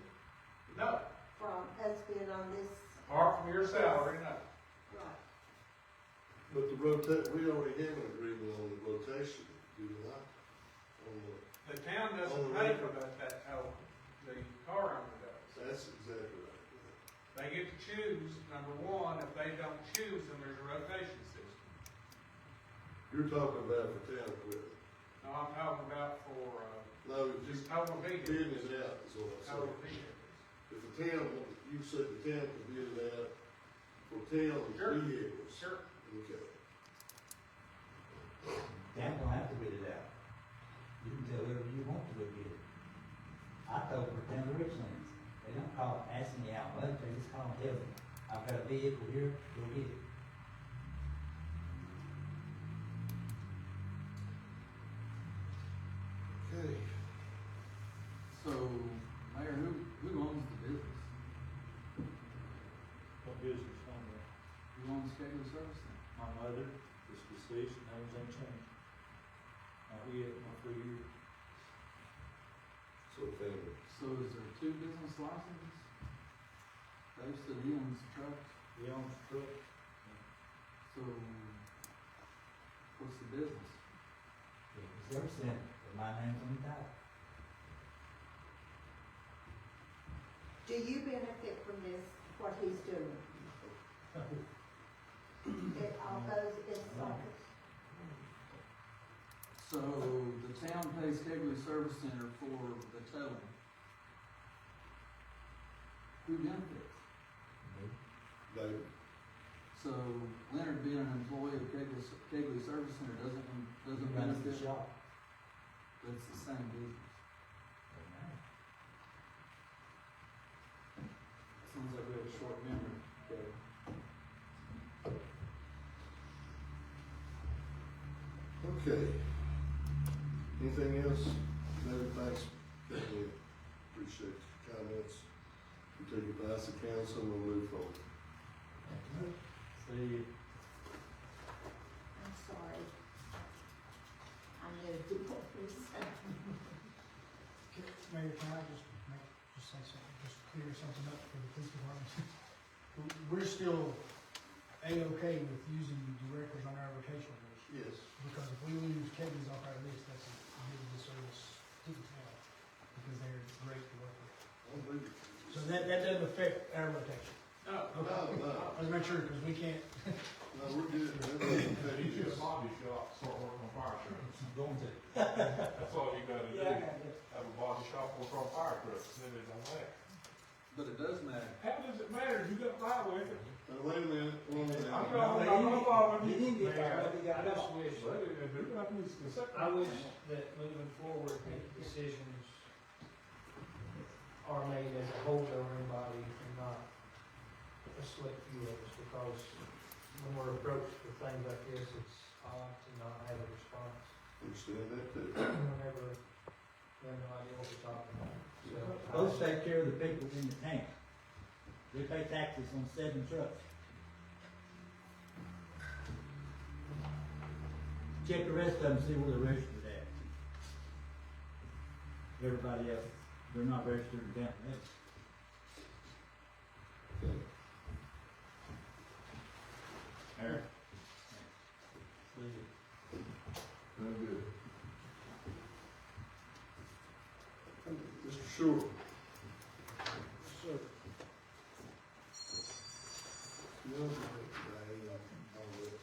No, from us being on this. apart from your salary, no. Right. But we already have an agreement on the rotation, do we not? On The town doesn't pay for the car owner does. that's exactly right. They get to choose, number one. If they don't choose, then there's a rotation system. You're talking about for town equipment. No, I'm talking about for, No, just just total vehicles. bidding it out is what I'm Total saying. vehicles. If the town, you said the town can bid it out for town Sure. vehicles. Sure. Okay. Town don't have to bid it out. You can tell whoever you want to go get it. I told for town of Richlands. They don't call it asking you how much, they just call it telling you, I've got a vehicle here, go get it. Okay. So, Mayor, who owns the business? What business on there? Who owns Kegel Service Center? My mother is deceased, name's unchanged. We had my 3 years. So family. So is there 2 business licenses? Dave said he owns the trucks. He owns the truck. So, what's the business? The service center, but my name's on the title. Do you benefit from this, what he's doing? It all goes in circles. So, the town pays Kegley Service Center for the towing. Who benefits? David. So, Leonard being an employee of Kegley Service Center doesn't Runs the benefit? shop. But it's the same business. Sounds like we have a short memory, okay? Okay. Anything else? David, thanks. Definitely appreciate your comments. We take it past the council and we'll move forward. See you. I'm sorry. I knew you what you said. Mayor, can I just say something, just clear something up for the police department? We're still A-okay with using directors on our rotational list. Yes. Because if we lose Kevin's off our list, that's a big disservice to the town, because they're great to work with. So that doesn't affect our rotation. No, Okay. No. Let's make sure, because we can't. No, we're good. That doesn't affect You should us. body shop, start working on fire trucks. Going to. That's all you gotta do. Yeah, I got it. Have a body shop, work on fire trucks, then it don't matter. But it does matter. How does it matter? You got fire with it. Wait a minute, one minute. I'm following He you. didn't get fired, he got I just off. wish, But it happens the second. I wish that moving forward, decisions are made as a whole governing body and not a select few of us, because when we're approached with things like this, it's odd to not have a response. Understand that too. Whenever we have no idea what we're talking about. So, Those take care of the people in the tank. They pay taxes on 7 trucks. Check the rest of them, see where they're registered at. Everybody else, they're not registered down there. Okay. Eric? Very good. Mr. Short. Sir. You know, today, all that.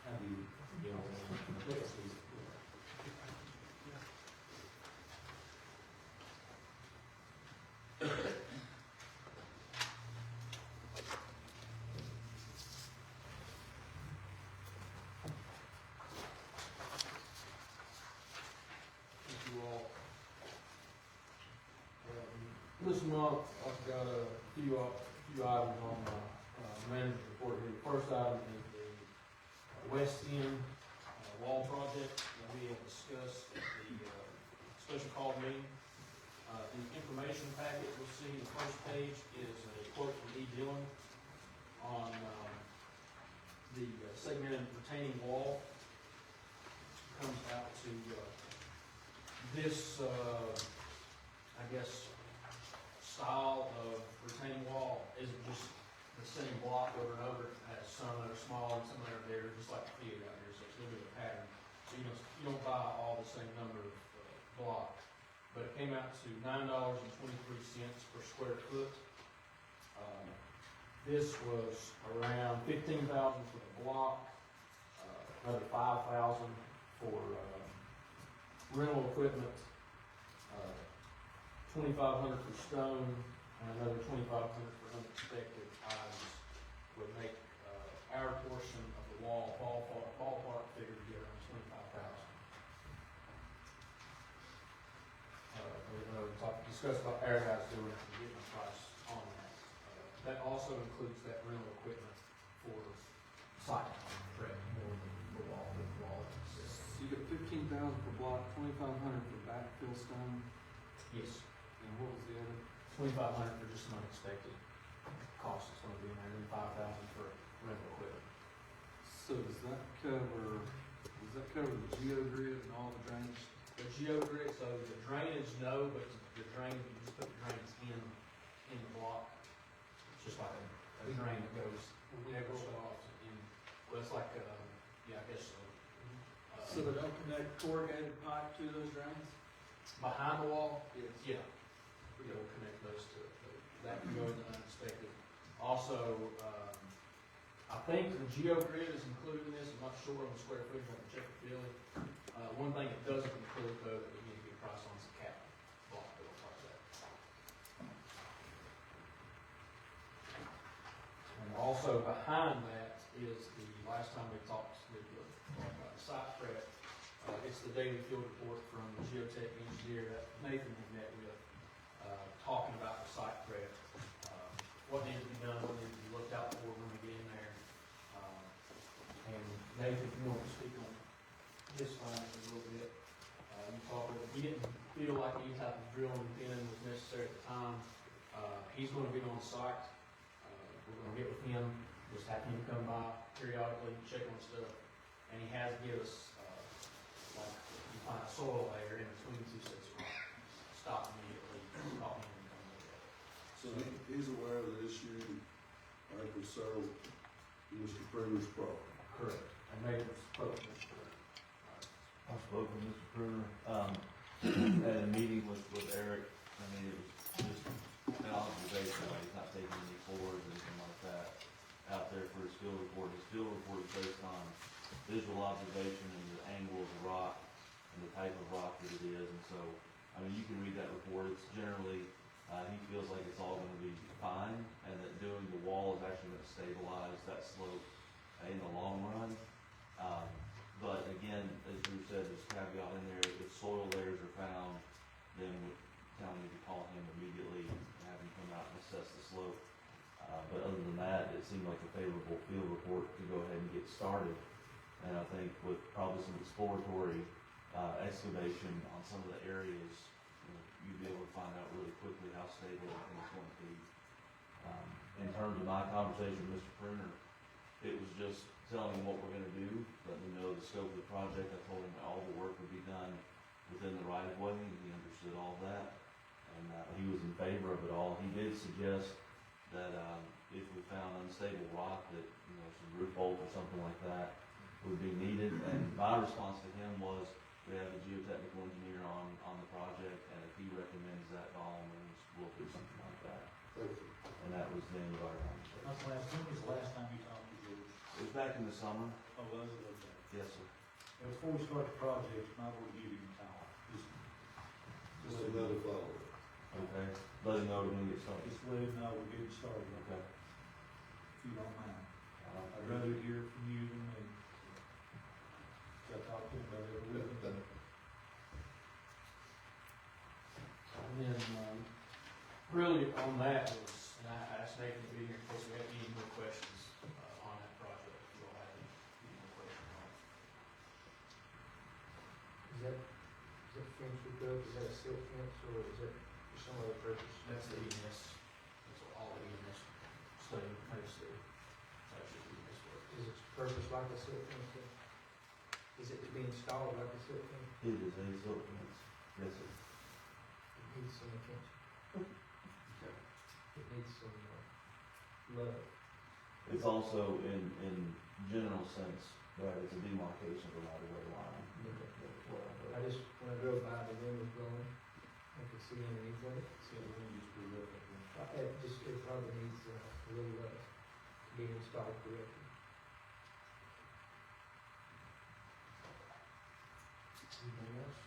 How do you, look at these? Thank you all. This month, I've got a few items on my manager's report here. The first item is the West End wall project that we have discussed at the special call meeting. In the information packet, you'll see the first page is a quote from E. Dillon on the segmented retaining wall. Comes out to this, I guess, style of retaining wall isn't just the same block over and over. It has some that are small and some that are bigger, just like the field out here, so it's a little bit of a pattern. So you don't buy all the same number of blocks. But it came out to $9.23 per square foot. This was around $15,000 for the block, another $5,000 for rental equipment, $2,500 for stone, and another $2,500 for unexpected items. Would make our portion of the wall ballpark figure to be around $25,000. talk, discuss about Paradise doing it and getting a price on that. That also includes that rental equipment for site prep or the wall, So you get 15,000 per block, 2,500 for backfill stone, Yes, and what was the other? 2,500 for just some unexpected costs that's gonna be in there, and 5,000 for rental equipment. So does that cover the geogrid and all the drainage? The geogrid, so the drainage, no, but the drain, you just put the drains in the block. It's just like a drain that goes, it goes off in, well, it's like, yeah, I guess so. So they don't connect corrugated pipe to those drains? Behind the wall? Yes. Yeah. We go connect those to, that can go into unexpected. Also, I think the geogrid is included in this, I'm not sure on the square footage, I can check with Billy. One thing it doesn't include though, that we need to get a price on is the cap block bill like that. And also behind that is the, last time we talked about the site prep, it's the daily field report from the geotech engineer that Nathan had met with, talking about the site prep, what needs to be done, what needs to be looked out for when we get in there. And Nathan, if you want to speak on his findings a little bit, you talked about, he didn't feel like any type of drilling and pinning was necessary at the time. He's gonna be on site, we're gonna get with him, just have him come by periodically, check on stuff, and he has given us, like, you find a soil layer in between two sets of rock, stop immediately, call him and come look at it. So he's aware of the issue, I think we sold Mr. Pruner's property. Correct. And maybe it's spoken. I've spoken to Mr. Pruner, at a meeting with Eric. I mean, it was just an observation, like he's not taking any forwards or anything like that out there for his field report. His field report is based on visual observation and the angle of the rock and the type of rock that it is. And so, I mean, you can read that report. It's generally, he feels like it's all gonna be fine and that doing the wall is actually gonna stabilize that slope in the long run. But again, as Drew said, there's a caveat in there, if soil layers are found, then we town need to call him immediately and have him come out and assess the slope. But other than that, it seemed like a favorable field report to go ahead and get started. And I think with probably some exploratory excavation on some of the areas, you'd be able to find out really quickly how stable everything's going to be. In terms of my conversation with Mr. Pruner, it was just telling him what we're gonna do, letting him know the scope of the project. I told him all the work would be done within the right of way, and he understood all that. And he was in favor of it all. He did suggest that if we found unstable rock, that some roof bolt or something like that would be needed. And my response to him was, we have a geotechnical engineer on the project, and if he recommends that, by all means, we'll do something like that. And that was the end of our conversation. When was the last time you talked to George? It was back in the summer. Oh, was it? Okay. Yes, sir. And before we start the project, I will give you a call. Just another follow-up. Okay. Let him know when we get started. Just let him know we're getting started. Okay. If you don't mind. I'd rather hear from you than me. I talk to him about every week. And then, really on that was, and I asked Nathan to be here in case we have any more questions, on that project, if you all have any more questions on it. Is that fence we built, is that a silk fence or is that for some other purpose? That's the EMS, that's all the EMS study, makes the, it's actually EMS work. Is its purpose like a silk fence? then? Is it to be installed like a silk fence? It is a silk fence. Yes, sir. It needs some attention. Okay. It needs some love. It's also in general sense, right, it's a demarcation of the right of way line. I just, when I drove by, the wind was blowing, I could see underneath of it. See, the wind just blew up. It probably needs a little love to be installed correctly. Anything else?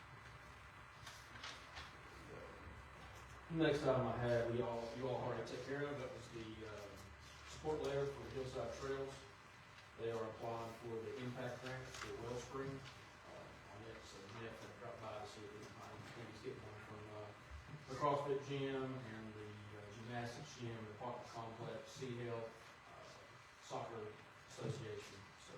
Next item I had, you all already took care of, that was the, support letter for the Hillside Trails. They are applying for the impact grant for Wellspring. On it, so Jeff had dropped by to see if we can find, maybe get one from, the CrossFit gym and the gymnastics gym, the apartment complex, Sea Health, Soccer Association, so,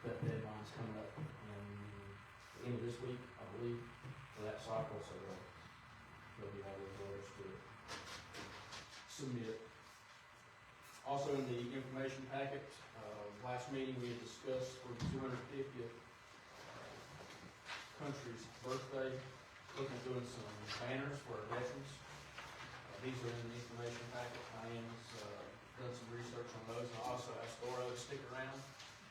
that deadline's coming up in the end of this week, I believe, for that cycle, so they'll be having orders to submit. Also in the information packet, last meeting we had discussed for the 250th country's birthday, looking at doing some banners for our veterans. These are in the information packet. Diane's done some research on those, and also asked Dora to stick around.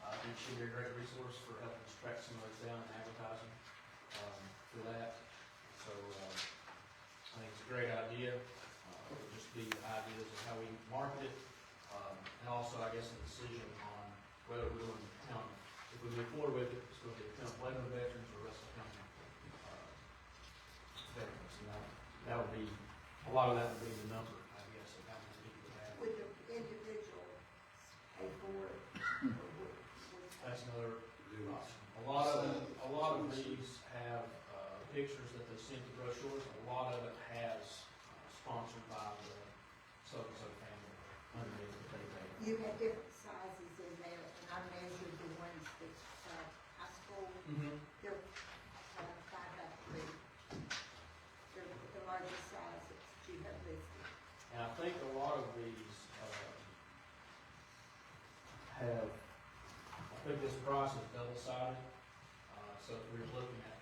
I think she'd be a great resource for helping us track some of those down and advertising for that. So I think it's a great idea. It'll just be ideas of how we market it, and also I guess a decision on whether we're going to count, if we move forward with it, it's going to be count Lebanon veterans or Russell County veterans. And that would be, a lot of that would be the number, I guess, of how many people we have. With the individual pay for it. That's another option. A lot of these have pictures that they sent to brochures. A lot of it has sponsored by the so-and-so family underneath the pay tag. You had different sizes in there, and I measured the ones that, high school, they're, 5x3. They're the largest size that you have listed. And I think a lot of these have, I think this price is double-sided. So if we're looking at,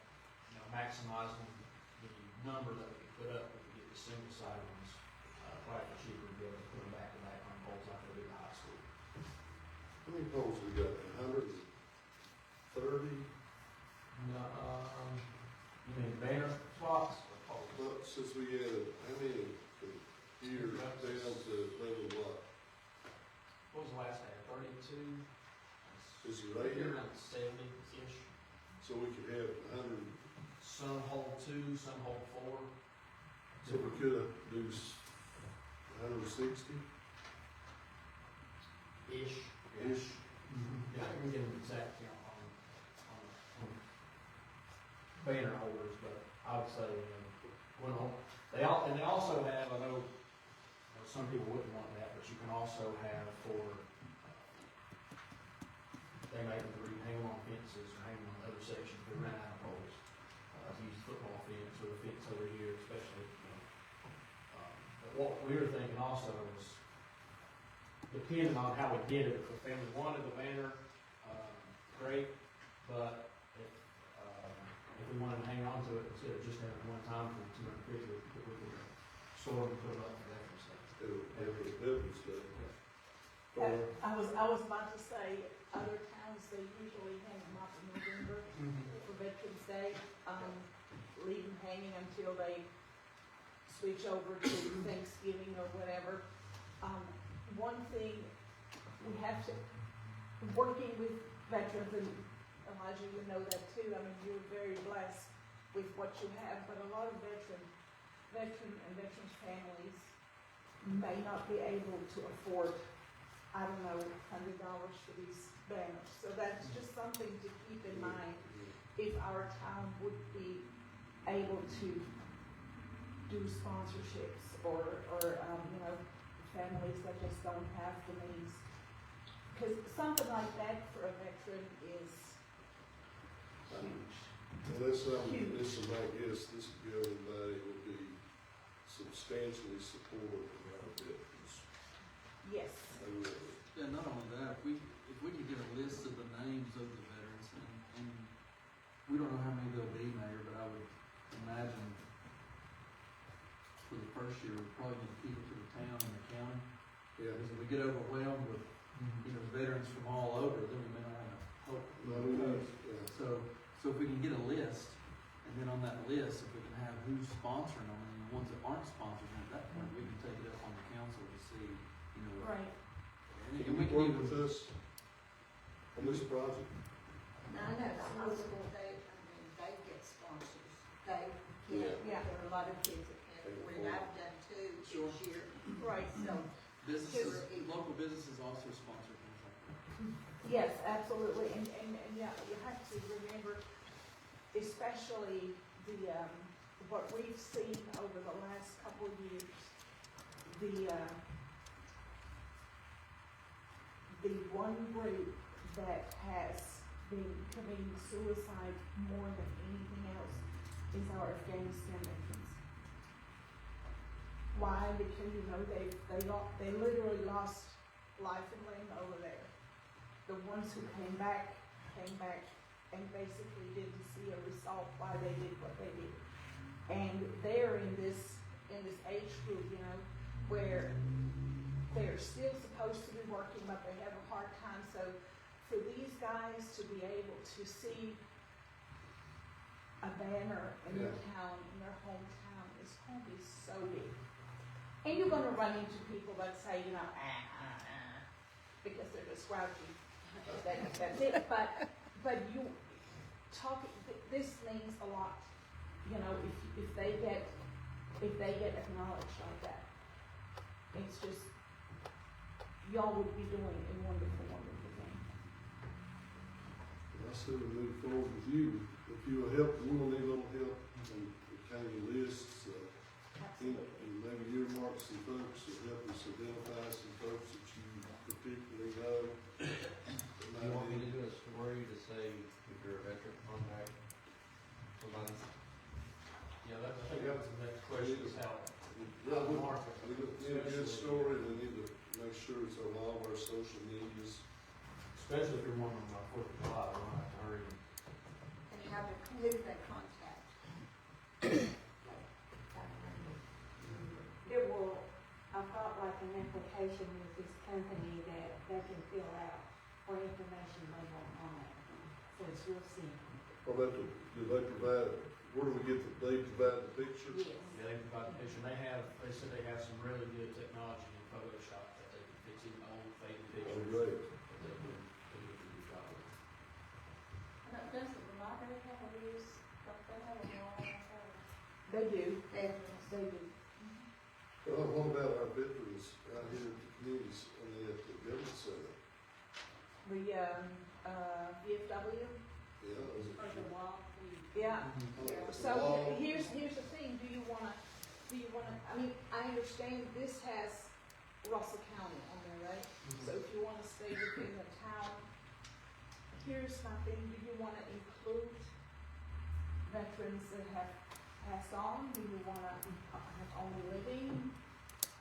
maximizing the number that we can put up, we can get the single-sided ones, quite cheaper to be able to put them back to back on poles like they do in high school. How many poles we got? 130? No, you mean banner spots or poles? But since we added, how many from here down to level what? What was the last day? 32? Is it right here? Around 70-ish. So we could have 100, Some hold 2, some hold 4. so we could do 160? Ish. Ish. Yeah, I can get an exact count on banner holders, but I would say, they also have, I know some people wouldn't want that, but you can also have for, they make them hang them on fences or hang them on other sections, they run out of poles. Use football fence or the fence over here, especially, but what we were thinking also is, depending on how we did it, if the family wanted the banner, great, but if we wanted to hang on to it instead of just having one time for 250, we could store and put it up for Veterans Day. Veterans Day. I was about to say, other towns, they usually hang them up in November for Veterans Day, leave them hanging until they switch over to Thanksgiving or whatever. One thing, we have to, working with veterans, and Elijah, you know that too, I mean, you're very blessed with what you have, but a lot of veterans families may not be able to afford, I don't know, $100 for these banners. So that's just something to keep in mind if our town would be able to do sponsorships or families that just don't have the means. Because something like that for a veteran is huge. Unless this amount, yes, this governing body would be substantially supportive of our veterans. Yes. Yeah, not only that, if we could get a list of the names of the veterans, and we don't know how many there'll be, Mayor, but I would imagine for the first year, we're probably gonna keep it to the town and the county. Yeah. Because if we get overwhelmed with, veterans from all over, then we may not have enough hope. No, we don't. Yeah. So if we can get a list, and then on that list, if we can have who's sponsoring them, and the ones that aren't sponsoring, at that point, we can take it up on the council to see, Right. And we can work even, with us on this project. Now, I know some people, they get sponsors. They can't, Yeah. there are a lot of kids that can't afford it. I've done two Sure. this year. Right. So, businesses, local businesses also sponsor things like that. Yes, absolutely, and yeah, you have to remember, especially the what we've seen over the last couple of years, the one group that has been committing suicide more than anything else is our Afghanistan veterans. Why? Because, you know, they literally lost life and limb over there. The ones who came back and basically didn't see a result why they did what they did. And they're in this age group, you know, where they're still supposed to be working, but they have a hard time. So for these guys to be able to see a banner in their town, in their hometown, is going to be so big. And you're going to run into people that say, you know, because they're just grouchy. That's it. But you talk. This means a lot. You know, if they get acknowledged like that, it's just y'all would be doing a wonderful, wonderful thing. I said we move forward with you. If you will help, we will need a little help and kind of lists, and maybe earmark some folks to help us identify some folks that you particularly know. Do you want me to do a story to say if you're a veteran, contact somebody? Yeah, I think that was the next question, is how We market. need a good story, and we need to make sure it's on all of our social medias. Especially if you're one of my 4th of July, I don't have to hurry. And how to who they contact. It will, I've got like an application with this company that they can fill out for information they want on it. So it's real simple. What about do they provide, where do we get they provide the pictures? Yes. Yeah, they provide the picture, they said they have some really good technology in Photoshop that they can fix even old faded pictures. Oh, great. That they do a good job with. Now, doesn't the library have a use, don't they have a wall on there? They do. They do. Well, what about our veterans out here in the communities and at the government center? The VFW. Yeah, is it? Or the wall. Yeah. Oh, So wow. here's the thing. Do you wanna? I mean, I understand this has Russell County on there, right? So if you wanna stay within the town, here's my thing. Do you wanna include veterans that have passed on? Do you wanna have only living?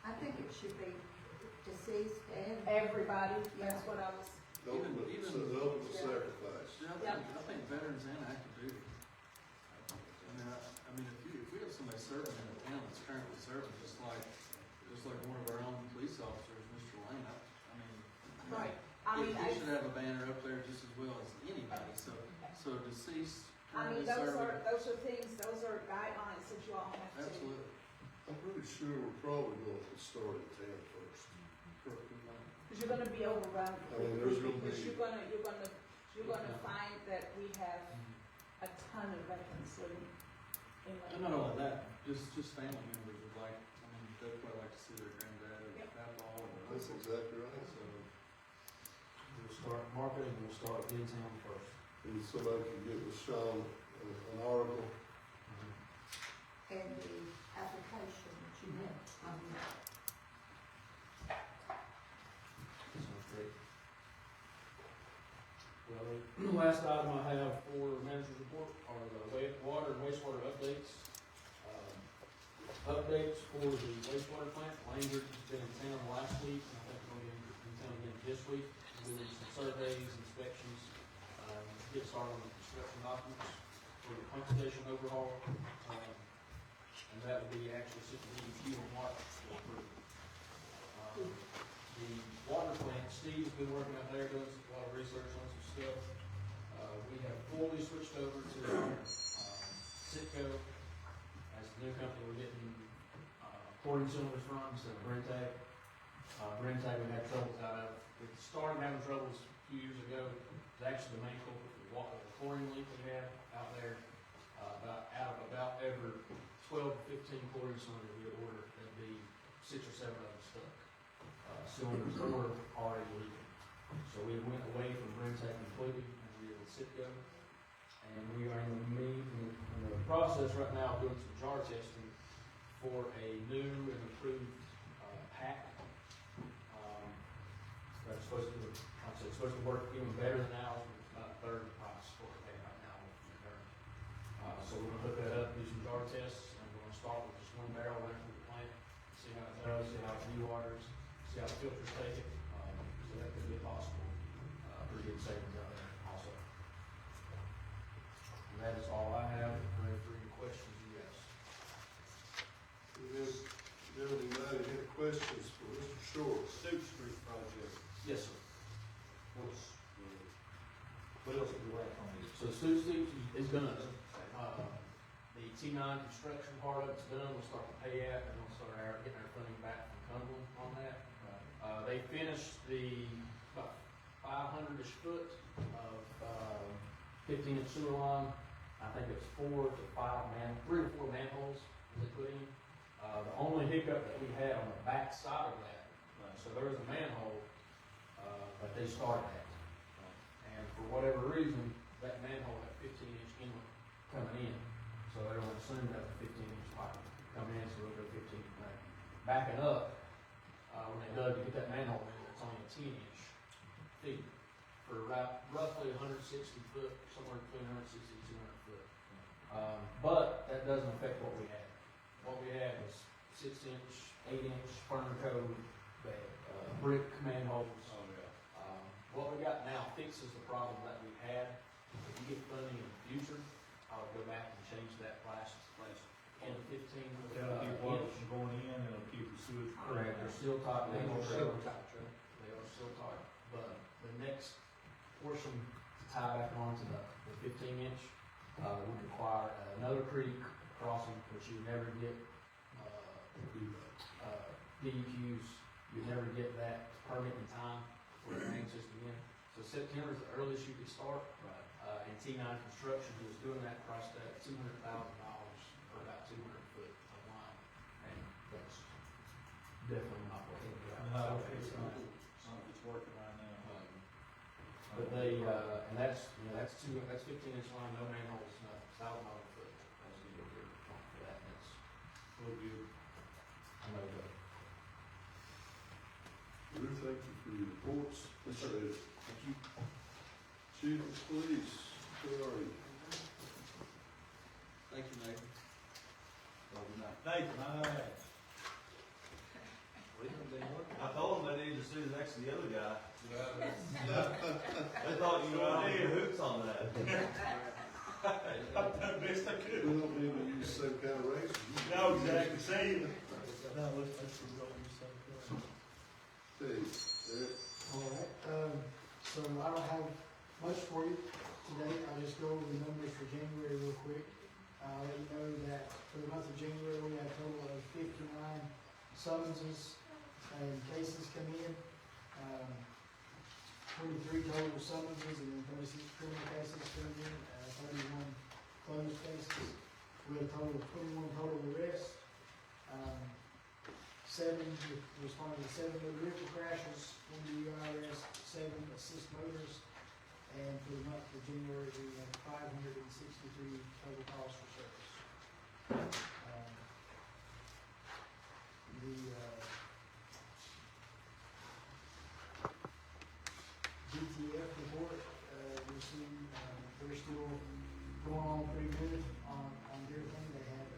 I think it should be deceased and. Everybody. That's what I was. The ultimate sacrifice. Yeah, I think veterans and active duty. I mean, if we have somebody serving in a town that's currently serving, just like one of our own police officers, Mr. Lane, I mean. Right. He should have a banner up there just as well as anybody, so deceased, I mean, currently those serving. those are guidelines that you all have to. Absolutely. I'm pretty sure we're probably going to start at 10 first. Because you're gonna be overrun. I mean, there's gonna Because be- you're gonna find that we have a ton of veterans living in And not only that, just family members would like, I mean, they'd probably like to see their granddad or grandpa or. That's exactly right. So, We'll start marketing, we'll start in town first. And somebody can get with Sean an article. And the application that you have on that. Sounds great. Well, the last item I have for manager's report are the water and wastewater updates. Updates for the wastewater plant. Langford has been in town last week, and I think we're going to be in town again this week, doing some surveys, inspections, get started on the construction documents for the pump station overhaul. And that will be actually sitting in DEQ in March to approve. The water plant, Steve's been working out there, doing a lot of research on some stuff. We have fully switched over to Sitco as the new company we're getting pouring cylinders from, instead of Brentag. Brentag we had troubles out of. We started having troubles a few years ago. It's actually the main culprit for the chlorine leak we had out there. Out of about every 12 to 15 chlorine cylinders we would order, there'd be 6 or 7 of them stuck. Cylinders or already leaking. So we went away from Brentag completely, and we were with Sitco. And we are in the process process right now of doing some jar testing for a new and improved, pack. That's supposed to, like I said, it's supposed to work even better than ours, but it's about a third the price for what they have right now. So we're gonna hook that up, do some jar tests, and we're gonna start with just one barrel there through the plant, see how it does, see how it dewaters, see how the filters take it. So that could be a possible, pretty good savings out there also. And that is all I have. I'm ready for any questions you guys. Gentlemen, any questions for Mr. Short? Stoop Street project, Yes, sir. what else do we have on these? So Steve is gonna, the T9 construction part of it's done, we'll start the pay app, and we'll start getting our funding back from Cumberland on that. They finished the, about 500-ish foot of, 15-inch sewer line. I think it's 3 or 4 manholes they put in. The only hiccup that we had on the back side of that, so there was a manhole, that they started at. And for whatever reason, that manhole had 15-inch inlet coming in. So they were assuming that the 15-inch pipe coming in, so it'll go 15 back. Backing up, when they dug to get that manhole in, it's only a 10-inch feet for roughly 160 foot, somewhere between 160 and 200 foot. But that doesn't affect what we had. What we had was 6-inch, 8-inch firm code, brick manholes. What we got now fixes the problem that we had. If you get funding in the future, I would go back and change that last 10 to 15 That'll keep water inch. from going in, and it'll keep the sewage. Correct, they're still tight, they are still tight, they are still tight. But the next portion to tie back onto the 15-inch, would require another creek crossing, which you would never get, DEQs, you'd never get that permit in time for the drain system in. So September is the earliest you could start. And T9 Construction, who was doing that, priced at $200,000 for about 200 foot of line. And that's definitely not what we got. No, it's not. It's working right now. But they, and that's, that's 15-inch line, no manholes, nothing, $1,000 a foot. That's a good deal for that, and that's Will do. I know that. Ruth, thank you for your reports. Appreciate it. Thank you. Chief of Police, where are you? Thank you, Nathan. Nathan, I told them they needed to sue next to the other guy. They thought you were out there hoots on that. I've done best I could. We don't need to use the same kind of razor. No, exactly, same. No, let's go use something. Okay, Eric. All right, so I don't have much for you today. I'll just go over the numbers for January real quick. I'll let you know that for the month of January, we had a total of 59 summonses and cases come in. 23 total summonses and then 36 criminal cases come in, 31 closed cases. We had a total of 21 total arrests. 7 responded to 7 motor vehicle crashes, 1 DUI arrest, 7 assist motors, and for the month of January, we had 563 total calls for service. The DTF report, you'll see, they're still going on pretty good on everything. They had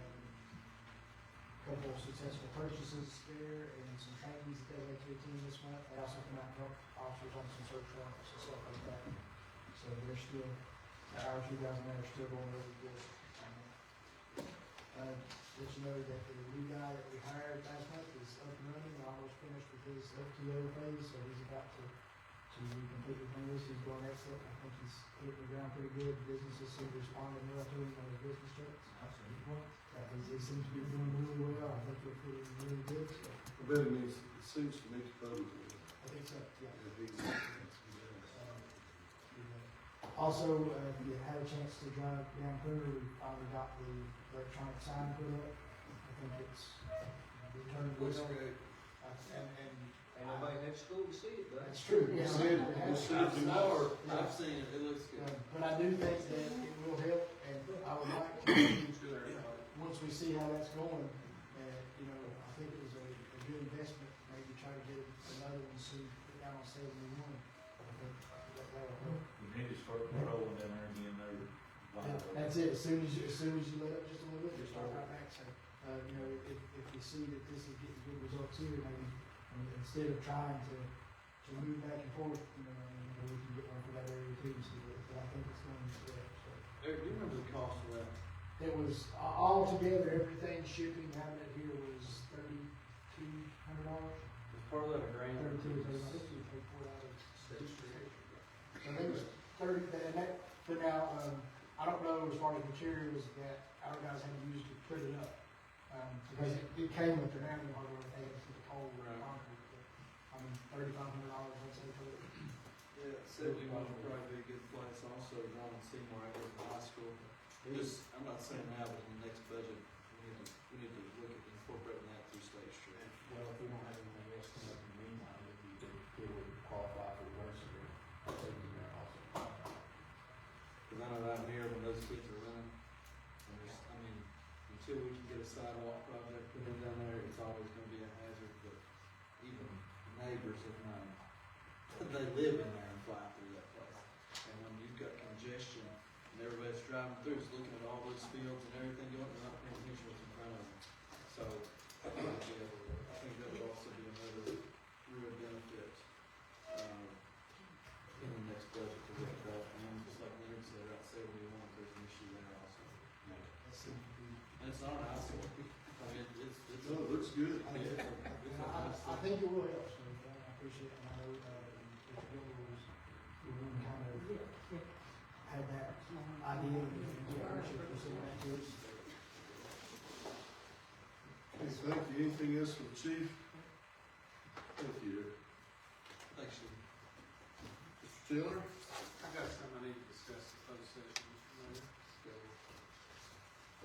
couple of successful purchases there and some trainings that they had to attend this month. They also come out and help officers on some search warrants and stuff like that. So they're still, our 2,000 are still going really good. Let you know that the new guy that we hired last month is up and running, almost finished with his FTO phase, so he's about to complete his notice. He's going excellent. I think he's hitting the ground pretty good. Businesses seem to respond well to him on his business trips. He seems to be doing really well. I think they're feeling really good. So. I bet it seems to meet the code. I think so, yeah. Also, if you had a chance to drive down Hoover, we finally got the electronic sign put up. I think it's returned. Looks great. And Ain't nobody next school to see it, but. That's true. We'll see it tomorrow. I've seen it, it looks good. But I do think that it will help, and I would like to, once we see how that's going, you know, I think it was a good investment, maybe try to get another one soon, put down on 71. I think that'll help. You need to start patrolling down there again, there. That's it, as soon as you let up just a little bit, you start right back, so, you know, if you see that this is getting good results here, maybe, instead of trying to move back and forth, you know, we can get one for that area too, so, but I think it's going to be that, so. Eric, do you remember the cost of that? It was, all together, everything, shipping, having it here was $3,200. It's part of that a grant. 32, I think we paid for it out of state street. I think it was 30, and that, but now, I don't know as far as materials that our guys had to use to put it up. Because it came with their animal hardware, they had to put the coal and concrete. I mean, $3,500, let's say, for it. Yeah, 71 would probably be a good place also, down in Seymour, I go to high school. Just, I'm not saying now, but in the next budget, we need to look at incorporating that through State Street. Well, if we don't have anything else coming up in the meantime, if we would qualify for university, I'll take you there also. Cause I know out here, when those kids are running, and there's, I mean, until we can get a sidewalk project put in down there, it's always gonna be a hazard, but even neighbors have known. They live in there and fly through that place. And when you've got congestion, and everybody's driving through, it's looking at all those fields and everything going, they're not paying attention what's in front of them. So, I think that would also be another real benefit, in the next budget to look at that. And just like Leonard said, about 71, there's an issue there also. And it's not an eyesore. I mean, it's. No, it looks good. I mean, it's a nice I think it will help, so I appreciate it, and I know, if Bill was, we kind of had that idea, and I appreciate you saying that to us. Okay, thank you. Anything else for the chief? Thank you. Thanks, Steve. Mr. Taylor? I got something I need to discuss in closed session, Mr.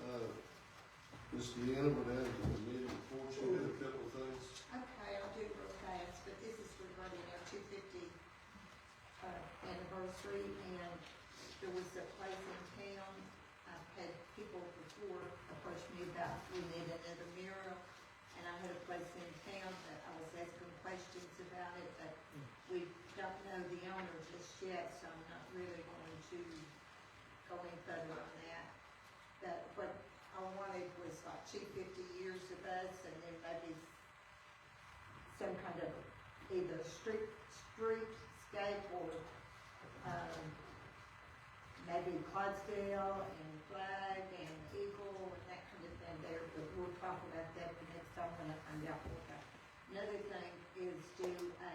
Mayor. Ms. Deanna, we're down to the meeting report. You had a couple of things. Okay, I'll do it real fast, but this is regarding our 250 anniversary, and there was a place in town, I've had people before approach me about we need another mural, and I had a place in town that I was asking questions about it, but we don't know the owner just yet, so I'm not really going to go any further on that. But what I wanted was like 250 years of us, and then maybe some kind of either streetscape or maybe Clydesdale and flag and eagle and that kind of thing there, but we'll talk about that the next time when I find out more about it. Another thing is do a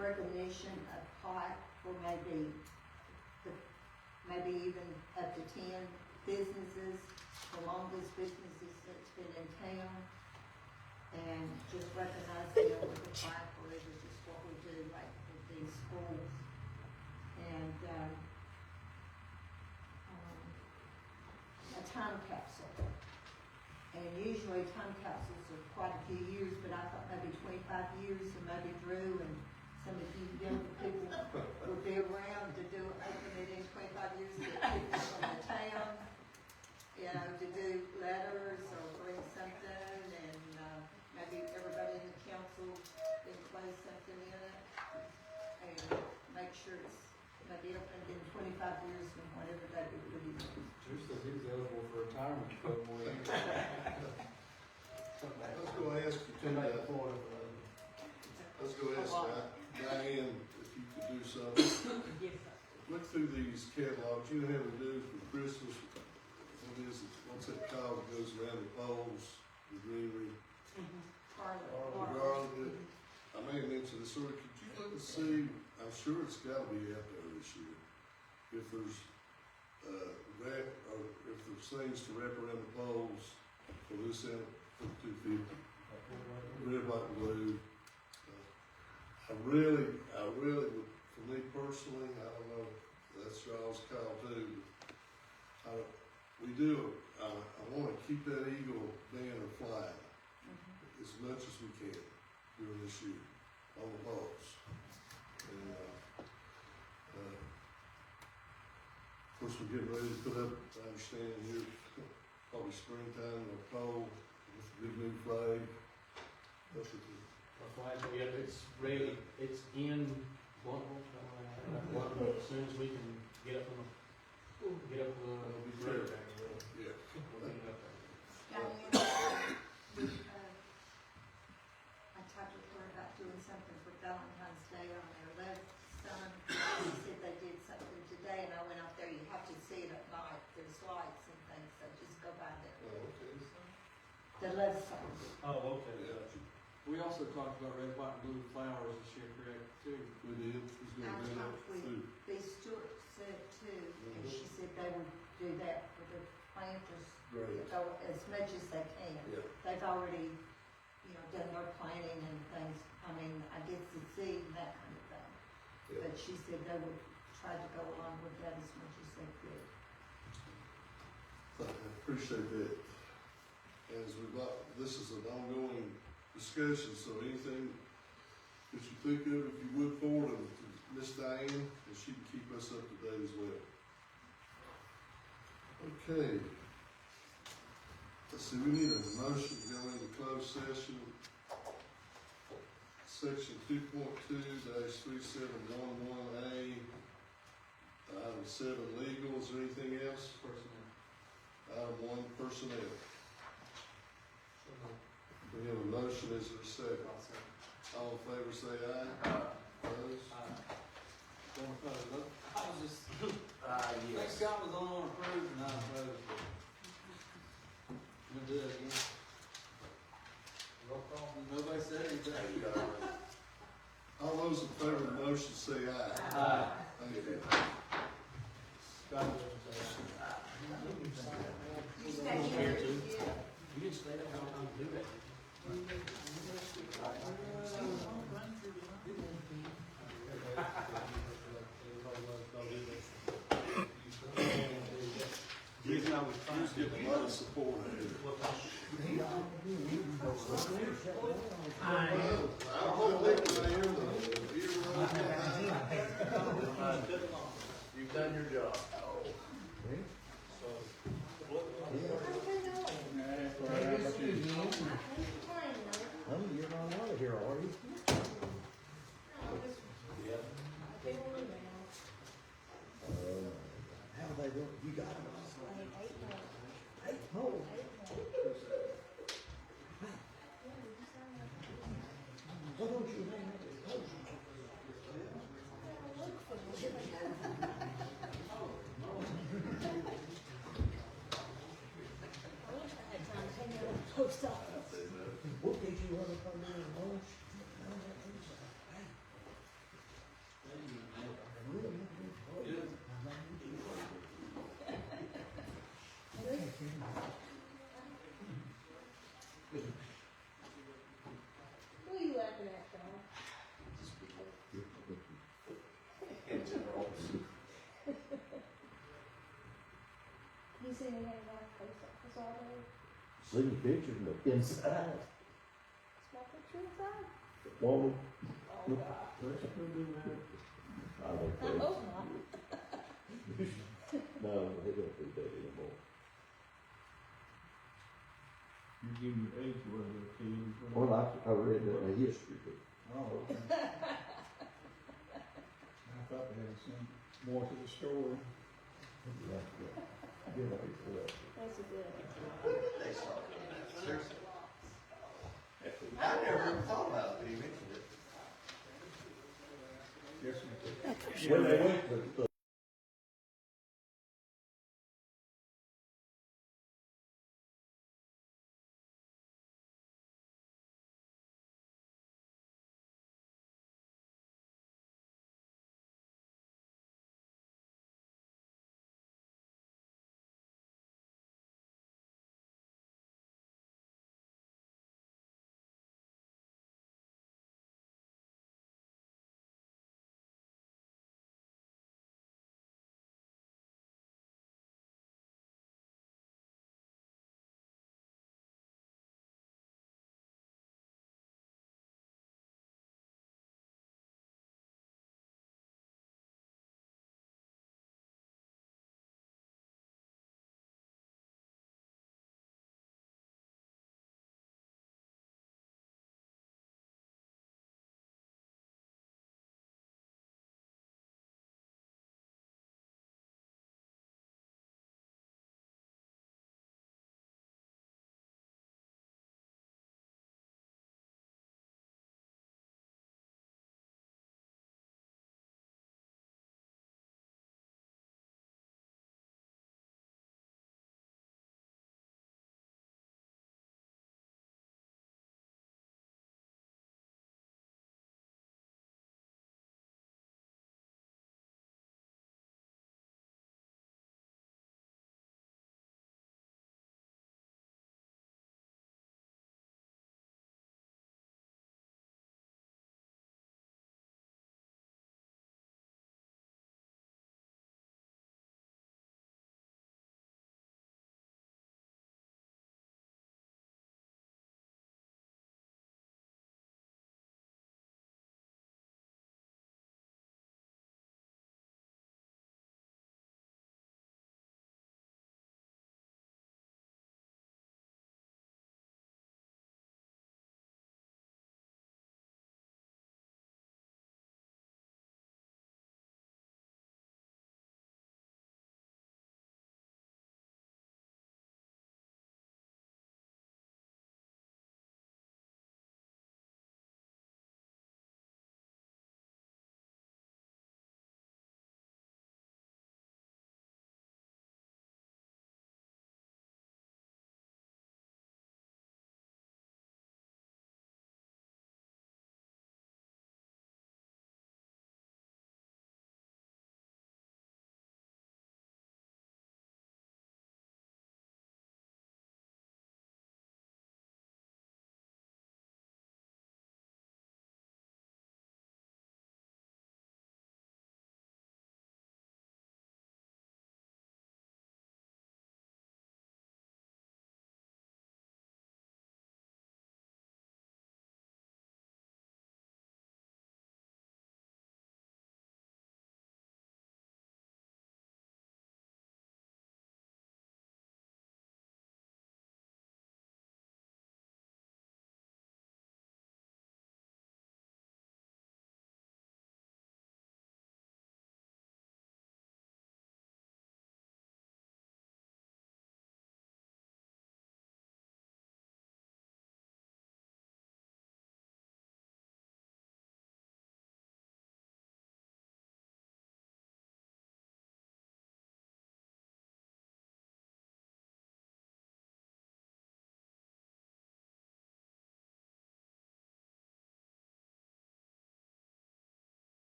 recognition of plaque for maybe even up to 10 businesses, the longest businesses that's been in town, and just recognize them with a plaque, or is it just what we do like with these schools? And a time capsule. And usually time capsules are quite a few years, but I thought maybe 25 years, so maybe Drew and some of you younger people would be around to do, open it in 25 years, to get people from the town, you know, to do letters or bring something, and maybe everybody in the council can place something in it, and make sure it's maybe opened in 25 years from whatever that would be. Drew says he was eligible for retirement for more years. I was gonna ask you to, Diane, if you could do something. Look through these catalogs, you know how we do for Christmas, what is it, what's that called, that goes around the poles, the greenery? Garland. I may have mentioned this earlier, could you look and see, I'm sure it's gotta be out there this year, if there's, if there's things to wrap around the poles for this end, for 250. Red, white, and blue. I really would, for me personally, I don't know, that's y'all's call too. I wanna keep that eagle banner flying. as much as we can during this year on the parks. And, of course, we're getting ready to put up, I understand here, probably springtime, or fall, with the big new flag. That's what the, Yeah, it's ready, it's in Bluntville, as soon as we can get up on the, road back there. yeah. We'll get it up there. Diane, I talked with her about doing something for Valentine's Day on their left son. She said they did something today, and I went out there, you have to see it at night, there's lights and things, so just go by there. Oh, okay. The left side. Oh, okay. Yeah, We also talked about red, white, and blue flowers this year, correct, too? we did, he's I gonna do that talked with too. B. Stewart said too, and she said they would do that for the planters. Great. Go as much as they can. Yeah. They've already, done their planting and things, I mean, I guess the seed and that kind of thing. Yeah. But she said they would try to go along with that as much as they could. I appreciate that. As we've got, this is an ongoing discussion, so anything that you think of, if you would forward them to Miss Diane, and she can keep us up to date as well. Okay. Let's see, we need a motion to go into closed session. Section 2.2-3711A, item 7, legal, is there anything else? Personnel. Item 1, personnel. We have a motion, is there a second? All in favor say aye. Opposed? Don't oppose, look, I was just, Yes. thank God was the only one approved and not opposed, but. I'm gonna do it again. Roll call, nobody said anything. All those in favor of the motion say aye. Aye. Thank you. God willing, say You stay here. You didn't stay there how long to do that. He's getting a lot of support here. I'll put Nick right here, You've done your job. You're not out of here, are you? How they doing? You got them? Eight more. Why don't you hang up your post? Post office. What did you want to come in and lunch? Who are you laughing at, Don? You seen anything about post office all day? See the pictures, but inside, It's my picture inside? won't, Oh, God. I don't I think. hope not. No, they don't do that anymore. You give me age, what are the kids? Well, I read that in the history book. Oh, okay. I thought they had some more to the story. Yeah, yeah. Get ready for that. That's a good They start doing that, seriously. I never even thought about it, but you mentioned it. Yes, ma'am. When they went to,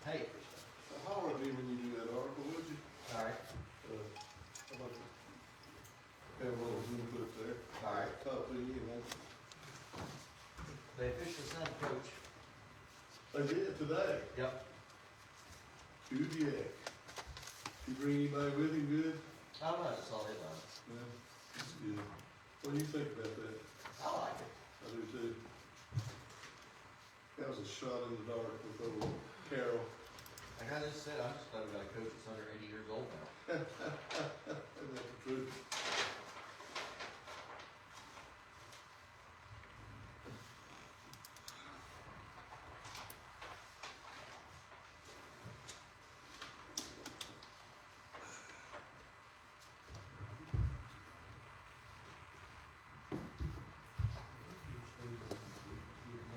Hey, Holler at me when you do that article, would you? all right, I'd like to have a little input there. all right. Talk to you, and that's, They officially signed coach. they did today. Yep. Good yak. You bring anybody with him good? I don't know, I just saw it on. Yeah, that's good. What do you think about that? I like it. I do too. That was a shot in the dark with old Carol. Like I just said, I'm just glad we got a coach that's under 80 years old now. Isn't that the truth?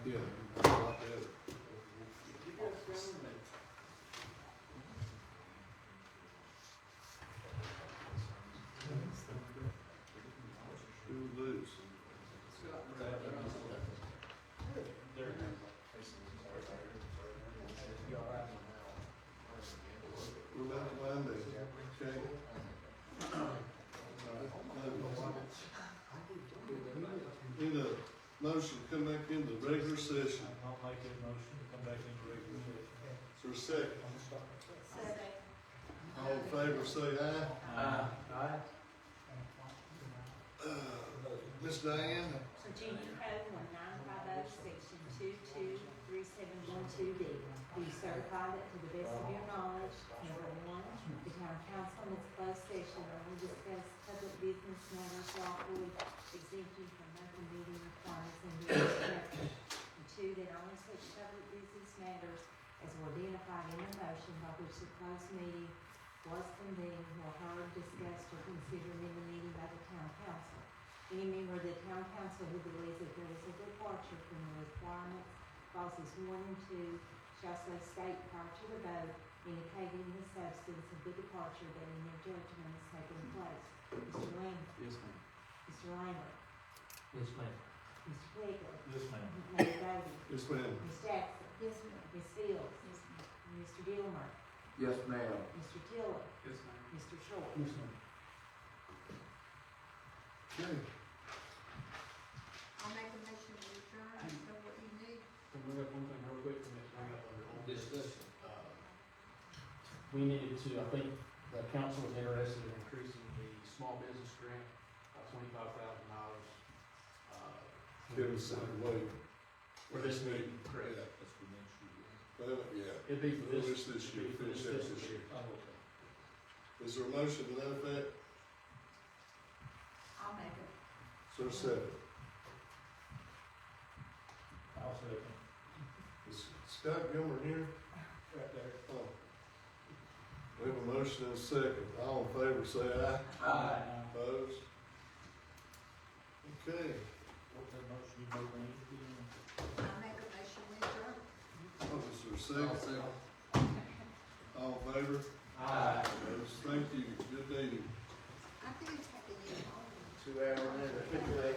Yeah, a lot better. Who would lose? We're about to find it, okay? Need a motion to come back into regular session. I'll make that motion to come back into regular session. Is there a second? Second. All in favor, say aye. Aye. Miss Diane? Virginia Code 1950, Section 223712B. Do you certify that to the best of your knowledge, number one, the town council in its closed session only discuss public business matters lawfully exempted from open meeting requirements and rules of evidence. And two, that only such public business matters as were identified in the motion by which the closed meeting was convened were heard, discussed, or considered in the meeting by the town council. Any member of the town council who believes that there is a departure from the requirements clauses 1 and 2 shall so state prior to the vote, indicating the substance of the departure that in their judgment is taking place. Mr. Lambert. Yes, ma'am. Mr. Lambert. Yes, ma'am. Mr. Quigley. Yes, ma'am. Mayor Doty. Yes, ma'am. Ms. Jackson. Yes, ma'am. Ms. Fields. Yes, ma'am. Mr. Gilmer. Yes, ma'am. Mr. Tiller. Yes, ma'am. Mr. Short. Yes, ma'am. Okay. I'll make a motion to adjourn, I know what you need. Can we have one thing real quick from this, bring up under old business? Discussion. We needed to, I think, the council was interested in increasing the small business grant by $25,000. Kevin said, wait. For this meeting, correct? Yeah. That's for next year. Well, yeah. It'd be for Finish this. this year, it'd be for finish that fiscal this year. Oh, okay. Is there a motion to that effect? I'll make it. Is there a second? I'll second. Is Scott Gilmer here? Right there. Oh. We have a motion and a second. All in favor, say aye. Aye. Opposed? Okay. What's that motion you made, Randy? I'll make a motion to adjourn. Oh, is there a I'll second? second. All in favor? Aye. Opposed? Thank you. Good meeting. I think it's happy to get home. 2 hour minute, 58.